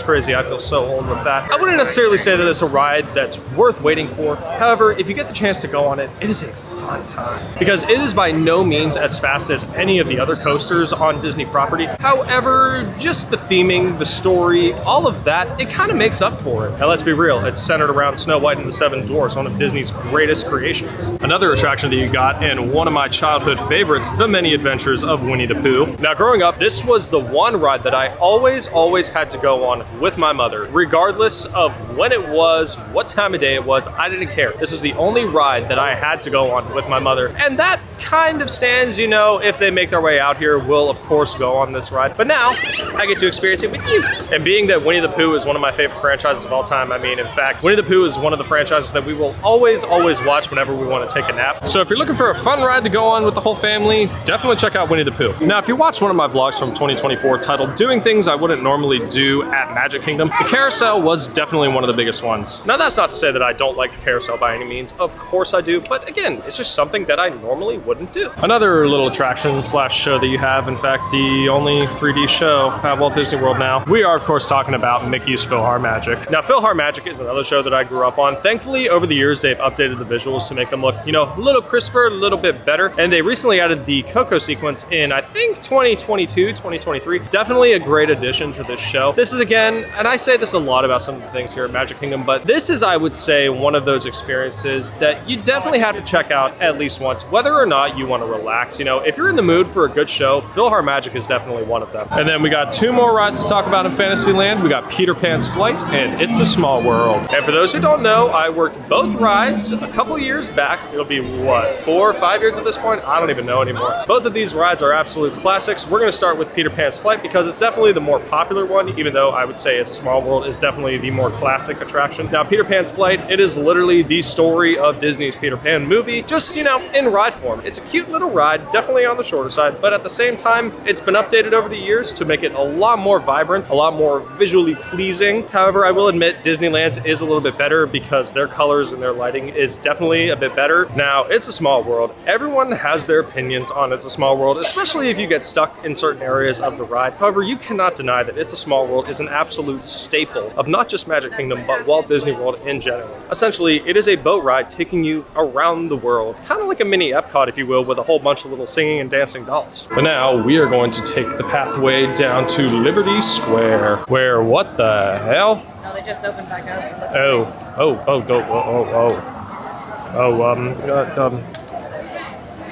crazy. I feel so old with that. I wouldn't necessarily say that it's a ride that's worth waiting for. However, if you get the chance to go on it, it is a fun time. Because it is by no means as fast as any of the other coasters on Disney property. However, just the theming, the story, all of that, it kind of makes up for it. Now let's be real, it's centered around Snow White and the Seven Dwarfs, one of Disney's greatest creations. Another attraction that you got, and one of my childhood favorites, The Many Adventures of Winnie the Pooh. Now growing up, this was the one ride that I always had to go on with my mother, regardless of when it was, what time of day it was, I didn't care. This was the only ride that I had to go on with my mother, and that kind of stands, you know, if they make their way out here, we'll of course go on this ride. But now, I get to experience it with you. And being that Winnie the Pooh is one of my favorite franchises of all time, I mean, in fact, Winnie the Pooh is one of the franchises that we will always watch whenever we want to take a nap. So if you're looking for a fun ride to go on with the whole family, definitely check out Winnie the Pooh. Now, if you watch one of my vlogs from 2024 titled Doing Things I Wouldn't Normally Do at Magic Kingdom, the carousel was definitely one of the biggest ones. Now, that's not to say that I don't like the carousel by any means. Of course I do, but again, it's just something that I normally wouldn't do. Another little attraction slash show that you have, in fact, the only 3D show at Walt Disney World now. We are, of course, talking about Mickey's PhilharMagic. Now, PhilharMagic is another show that I grew up on. Thankfully, over the years, they've updated the visuals to make them look, you know, a little crisper, a little bit better. And they recently added the Coco sequence in, I think, 2022, 2023. Definitely a great addition to this show. This is, again, and I say this a lot about some of the things here at Magic Kingdom, but this is, I would say, one of those experiences that you definitely have to check out at least once, whether or not you want to relax. You know, if you're in the mood for a good show, PhilharMagic is definitely one of them. And then we got two more rides to talk about in Fantasyland. We got Peter Pan's Flight and It's a Small World. And for those who don't know, I worked both rides a couple years back. It'll be, what, 4 or 5 years at this point? I don't even know anymore. Both of these rides are absolute classics. We're going to start with Peter Pan's Flight because it's definitely the more popular one, even though I would say It's a Small World is definitely the more classic attraction. Now, Peter Pan's Flight, it is literally the story of Disney's Peter Pan movie, just, you know, in ride form. It's a cute little ride, definitely on the shorter side, but at the same time, it's been updated over the years to make it a lot more vibrant, a lot more visually pleasing. However, I will admit Disneyland's is a little bit better because their colors and their lighting is definitely a bit better. Now, It's a Small World. Everyone has their opinions on It's a Small World, especially if you get stuck in certain areas of the ride. However, you cannot deny that It's a Small World is an absolute staple of not just Magic Kingdom, but Walt Disney World in general. Essentially, it is a boat ride taking you around the world, kind of like a mini Epcot, if you will, with a whole bunch of little singing and dancing dolls. But now we are going to take the pathway down to Liberty Square, where what the hell? No, they just opened back up.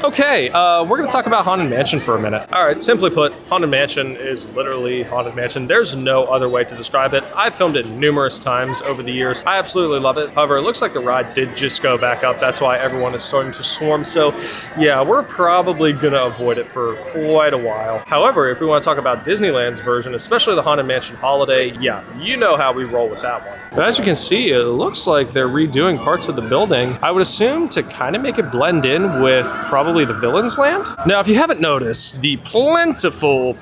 Okay, we're going to talk about Haunted Mansion for a minute. All right, simply put, Haunted Mansion is literally Haunted Mansion. There's no other way to describe it. I've filmed it numerous times over the years. I absolutely love it. However, it looks like the ride did just go back up. That's why everyone is starting to swarm. So, yeah, we're probably going to avoid it for quite a while. However, if we want to talk about Disneyland's version, especially the Haunted Mansion Holiday, yeah, you know how we roll with that one. But as you can see, it looks like they're redoing parts of the building. I would assume to kind of make it blend in with probably the Villains Land. Now, if you haven't noticed, the plentiful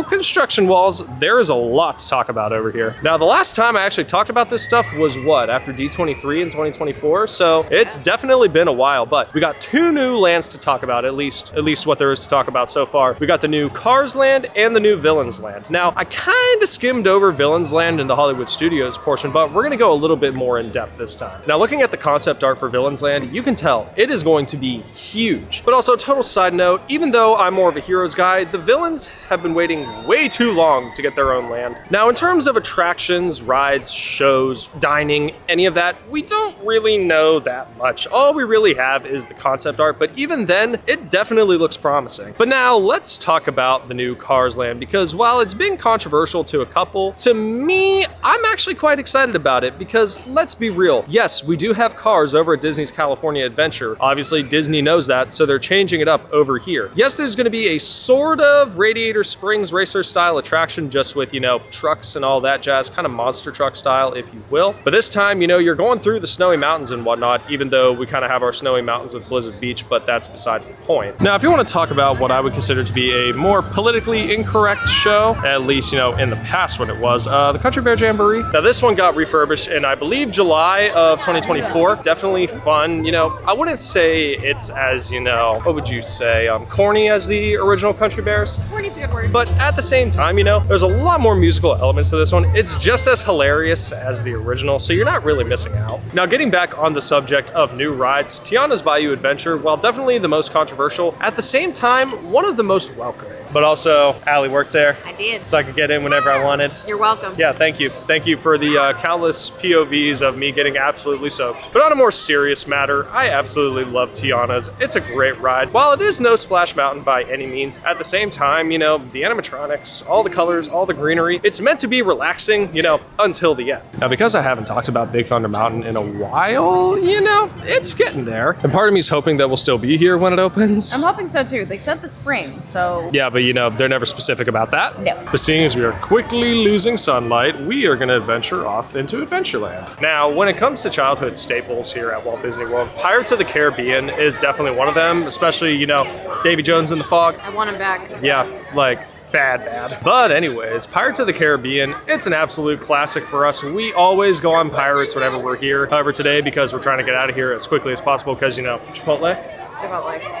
construction walls, there is a lot to talk about over here. Now, the last time I actually talked about this stuff was what, after D23 in 2024? So it's definitely been a while, but we got 2 new lands to talk about, at least what there is to talk about so far. We got the new Cars Land and the new Villains Land. Now, I kind of skimmed over Villains Land in the Hollywood Studios portion, but we're gonna go a little bit more in depth this time. Now, looking at the concept art for Villains Land, you can tell it is going to be huge. But also, total side note, even though I'm more of a Heroes guy, the villains have been waiting way too long to get their own land. Now, in terms of attractions, rides, shows, dining, any of that, we don't really know that much. All we really have is the concept art, but even then, it definitely looks promising. But now, let's talk about the new Cars Land, because while it's been controversial to a couple, to me, I'm actually quite excited about it, because let's be real. Yes, we do have cars over at Disney's California Adventure. Obviously, Disney knows that, so they're changing it up over here. Yes, there's gonna be a sort of Radiator Springs racer style attraction, just with, you know, trucks and all that jazz, kind of monster truck style, if you will. But this time, you know, you're going through the snowy mountains and whatnot, even though we kind of have our snowy mountains with Blizzard Beach, but that's besides the point. Now, if you want to talk about what I would consider to be a more politically incorrect show, at least, you know, in the past when it was, the Country Bear Jamboree. Now, this one got refurbished in, I believe, July of 2024. Definitely fun. You know, I wouldn't say it's as, you know, what would you say, corny as the original Country Bears? Corny's a good word. But at the same time, you know, there's a lot more musical elements to this one. It's just as hilarious as the original, so you're not really missing out. Now, getting back on the subject of new rides, Tiana's Bayou Adventure, while definitely the most controversial, at the same time, one of the most welcoming. But also, Allie worked there. I did. So I could get in whenever I wanted. You're welcome. Yeah, thank you. Thank you for the countless POVs of me getting absolutely soaked. But on a more serious matter, I absolutely love Tiana's. It's a great ride. While it is no Splash Mountain by any means, at the same time, you know, the animatronics, all the colors, all the greenery, it's meant to be relaxing, you know, until the end. Now, because I haven't talked about Big Thunder Mountain in a while, you know, it's getting there. And part of me is hoping that we'll still be here when it opens. I'm hoping so too. They said the spring, so... Yeah, but you know, they're never specific about that. No. But seeing as we are quickly losing sunlight, we are going to venture off into Adventureland. Now, when it comes to childhood staples here at Walt Disney World, Pirates of the Caribbean is definitely one of them, especially, you know, Davy Jones in the Fog. I want him back. Yeah, like... bad. But anyways, Pirates of the Caribbean, it's an absolute classic for us. We always go on Pirates whenever we're here. However, today, because we're trying to get out of here as quickly as possible, because, you know, Chipotle.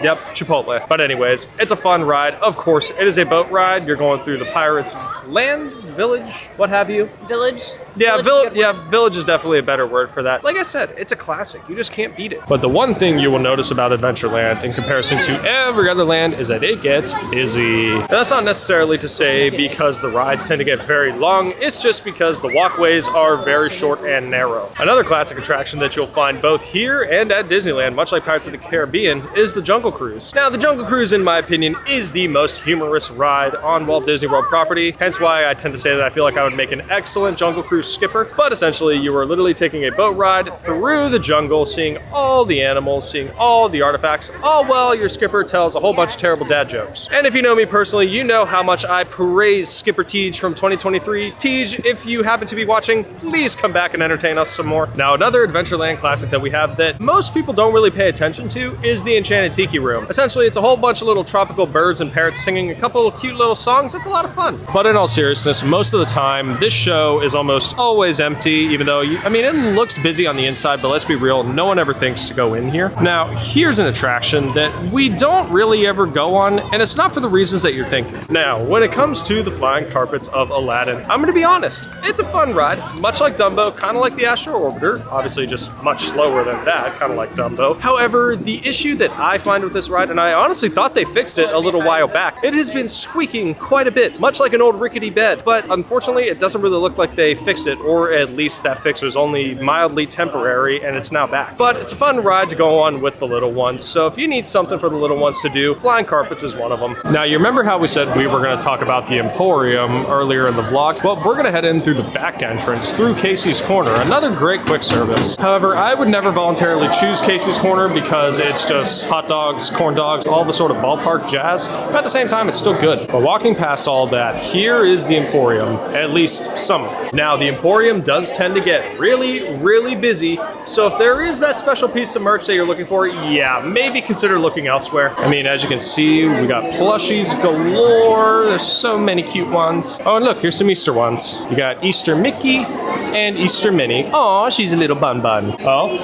Yep, Chipotle. But anyways, it's a fun ride. Of course, it is a boat ride. You're going through the Pirates land village, what have you. Village? Yeah, Village is a good word. village is definitely a better word for that. Like I said, it's a classic. You just can't beat it. But the one thing you will notice about Adventureland in comparison to every other land is that it gets busy. And that's not necessarily to say because the rides tend to get very long. It's just because the walkways are very short and narrow. Another classic attraction that you'll find both here and at Disneyland, much like Pirates of the Caribbean, is the Jungle Cruise. Now, the Jungle Cruise, in my opinion, is the most humorous ride on Walt Disney World property. Hence why I tend to say that I feel like I would make an excellent Jungle Cruise skipper. But essentially, you are literally taking a boat ride through the jungle, seeing all the animals, seeing all the artifacts, all while your skipper tells a whole bunch of terrible dad jokes. And if you know me personally, you know how much I praise Skipper Tej from 2023. Tej, if you happen to be watching, please come back and entertain us some more. Now, another Adventureland classic that we have that most people don't really pay attention to is the Enchanted Tiki Room. Essentially, it's a whole bunch of little tropical birds and parrots singing a couple of cute little songs. It's a lot of fun. But in all seriousness, most of the time, this show is almost always empty, even though, it looks busy on the inside, but let's be real, no one ever thinks to go in here. Now, here's an attraction that we don't really ever go on, and it's not for the reasons that you're thinking. Now, when it comes to the flying carpets of Aladdin, I'm gonna be honest, it's a fun ride, much like Dumbo, kind of like the Astro Orbiter, obviously just much slower than that, kind of like Dumbo. However, the issue that I find with this ride, and I honestly thought they fixed it a little while back, it has been squeaking quite a bit, much like an old rickety bed, but unfortunately, it doesn't really look like they fixed it, or at least that fix was only mildly temporary, and it's now back. But it's a fun ride to go on with the little ones, so if you need something for the little ones to do, flying carpets is one of them. Now, you remember how we said we were going to talk about the Emporium earlier in the vlog? Well, we're going to head in through the back entrance, through Casey's Corner, another great quick service. However, I would never voluntarily choose Casey's Corner because it's just hot dogs, corn dogs, all the sort of ballpark jazz, but at the same time, it's still good. But walking past all that, here is the Emporium, at least some of it. Now, the Emporium does tend to get really, really busy, so if there is that special piece of merch that you're looking for, yeah, maybe consider looking elsewhere. As you can see, we got plushies galore. There's so many cute ones. Oh, and look, here's some Easter ones. You got Easter Mickey and Easter Minnie. Aw, she's a little bun bun. Oh?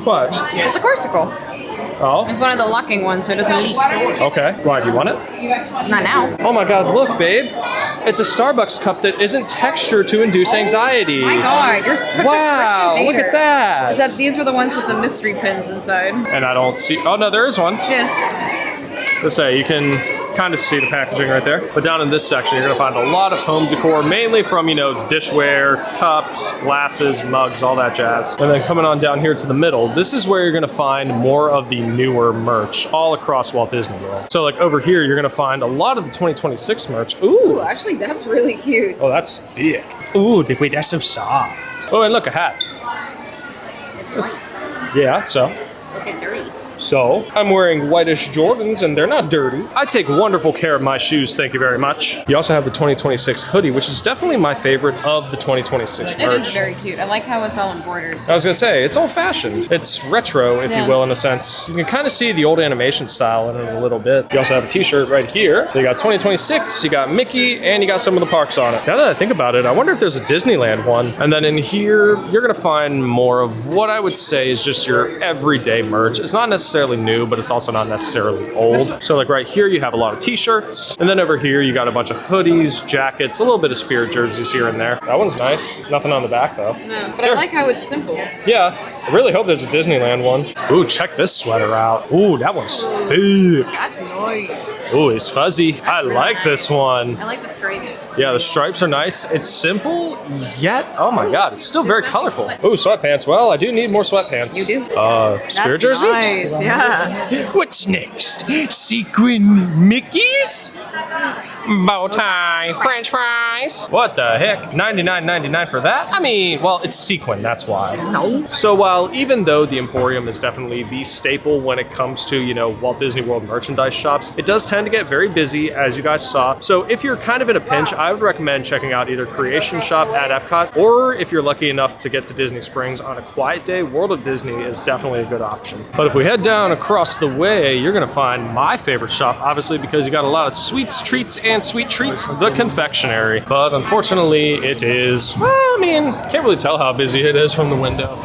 What? It's a Corsicle. Oh? It's one of the locking ones, so it doesn't leak. Okay. Why, do you want it? Not now. Oh my god, look, babe. It's a Starbucks cup that isn't textured to induce anxiety. Oh my god, you're such Wow, a freaking look hater. at that. Except these were the ones with the mystery pins inside. And I don't see, oh no, there is one. Yeah. Let's say, you can kind of see the packaging right there. But down in this section, you're gonna find a lot of home decor, mainly from, dishware, cups, glasses, mugs, all that jazz. And then coming on down here to the middle, this is where you're gonna find more of the newer merch all across Walt Disney World. So like over here, you're gonna find a lot of the 2026 merch. Ooh, actually, that's really cute. Oh, that's thick. Ooh, wait, that's so soft. Oh, and look, a hat. It's white. Yeah, so? Look at dirty. So, I'm wearing whitish Jordans and they're not dirty. I take wonderful care of my shoes, thank you very much. You also have the 2026 hoodie, which is definitely my favorite of the 2026 merch. It is very cute. I like how it's all embroidered. I was gonna say, it's old fashioned. It's retro, if you will, in a sense. You can kind of see the old animation style in it a little bit. You also have a t-shirt right here. So you got 2026, you got Mickey, and you got some of the parks on it. Now that I think about it, I wonder if there's a Disneyland one. And then in here, you're gonna find more of what I would say is just your everyday merch. It's not necessarily new, but it's also not necessarily old. So like right here, you have a lot of t-shirts. And then over here, you got a bunch of hoodies, jackets, a little bit of Spirit jerseys here and there. That one's nice. Nothing on the back though. No, but I like how it's simple. Yeah, I really hope there's a Disneyland one. Ooh, check this sweater out. Ooh, that one's thick. That's nice. Ooh, it's fuzzy. I like this one. I like the stripes. Yeah, the stripes are nice. It's simple, yet, oh my god, it's still very colorful. Ooh, sweatpants. Well, I do need more sweatpants. You do? Spirit That's jersey? nice, yeah. What's next? Sequin Mickeys? Bow tie, French fries. What the heck? $99.99 for that? Well, it's sequin, that's why. So while even though the Emporium is definitely the staple when it comes to, Walt Disney World merchandise shops, it does tend to get very busy, as you guys saw. So if you're kind of in a pinch, I would recommend checking out either Creation Shop at Epcot, or if you're lucky enough to get to Disney Springs on a quiet day, World of Disney is definitely a good option. But if we head down across the way, you're gonna find my favorite shop, obviously because you got a lot of sweets, treats, and sweet treats, the confectionery. But unfortunately, it is, can't really tell how busy it is from the window.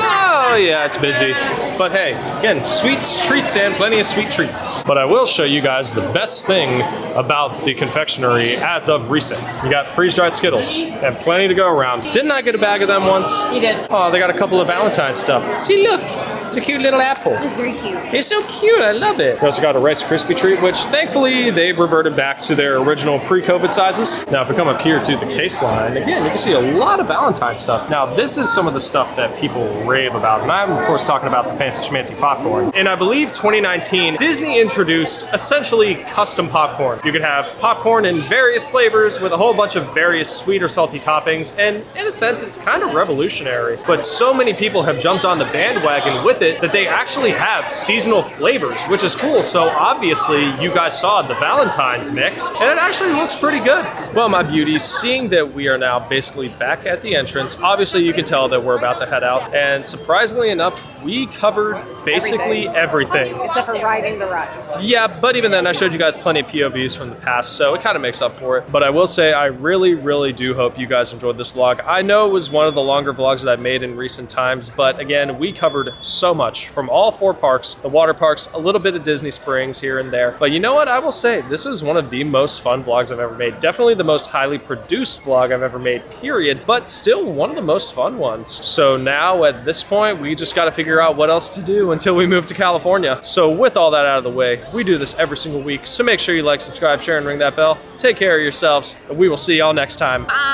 Oh, Oh yeah, it's busy. But hey, again, sweet treats and plenty of sweet treats. But I will show you guys the best thing about the confectionery as of recent. You got freeze-dried Skittles and plenty to go around. Didn't I get a bag of them once? You did. Oh, they got a couple of Valentine's stuff. See, look, it's a cute little apple. It's very cute. It's so cute, I love it. We also got a Rice Krispie treat, which thankfully they've reverted back to their original pre-COVID sizes. Now, if we come up here to the case line, again, you can see a lot of Valentine's stuff. Now, this is some of the stuff that people rave about, and I'm of course talking about the fancy schmancy popcorn. In I believe 2019, Disney introduced essentially custom popcorn. You could have popcorn in various flavors with a whole bunch of various sweet or salty toppings, and in a sense, it's kind of revolutionary. But so many people have jumped on the bandwagon with it that they actually have seasonal flavors, which is cool. So obviously, you guys saw the Valentine's mix, and it actually looks pretty good. Well, my beauties, seeing that we are now basically back at the entrance, obviously you can tell that we're about to head out, and surprisingly enough, we covered basically everything. Except for riding the rides. Yeah, but even then, I showed you guys plenty of POVs from the past, so it kind of makes up for it. But I will say, I really, really do hope you guys enjoyed this vlog. I know it was one of the longer vlogs that I've made in recent times, but again, we covered so much from all 4 parks, the water parks, a little bit of Disney Springs here and there. But you know what? I will say, this is one of the most fun vlogs I've ever made. Definitely the most highly produced vlog I've ever made, period, but still one of the most fun ones. So now at this point, we just got to figure out what else to do until we move to California. So with all that out of the way, we do this every single week. So make sure you like, subscribe, share, and ring that bell. Take care of yourselves, and we will see y'all next time. Bye.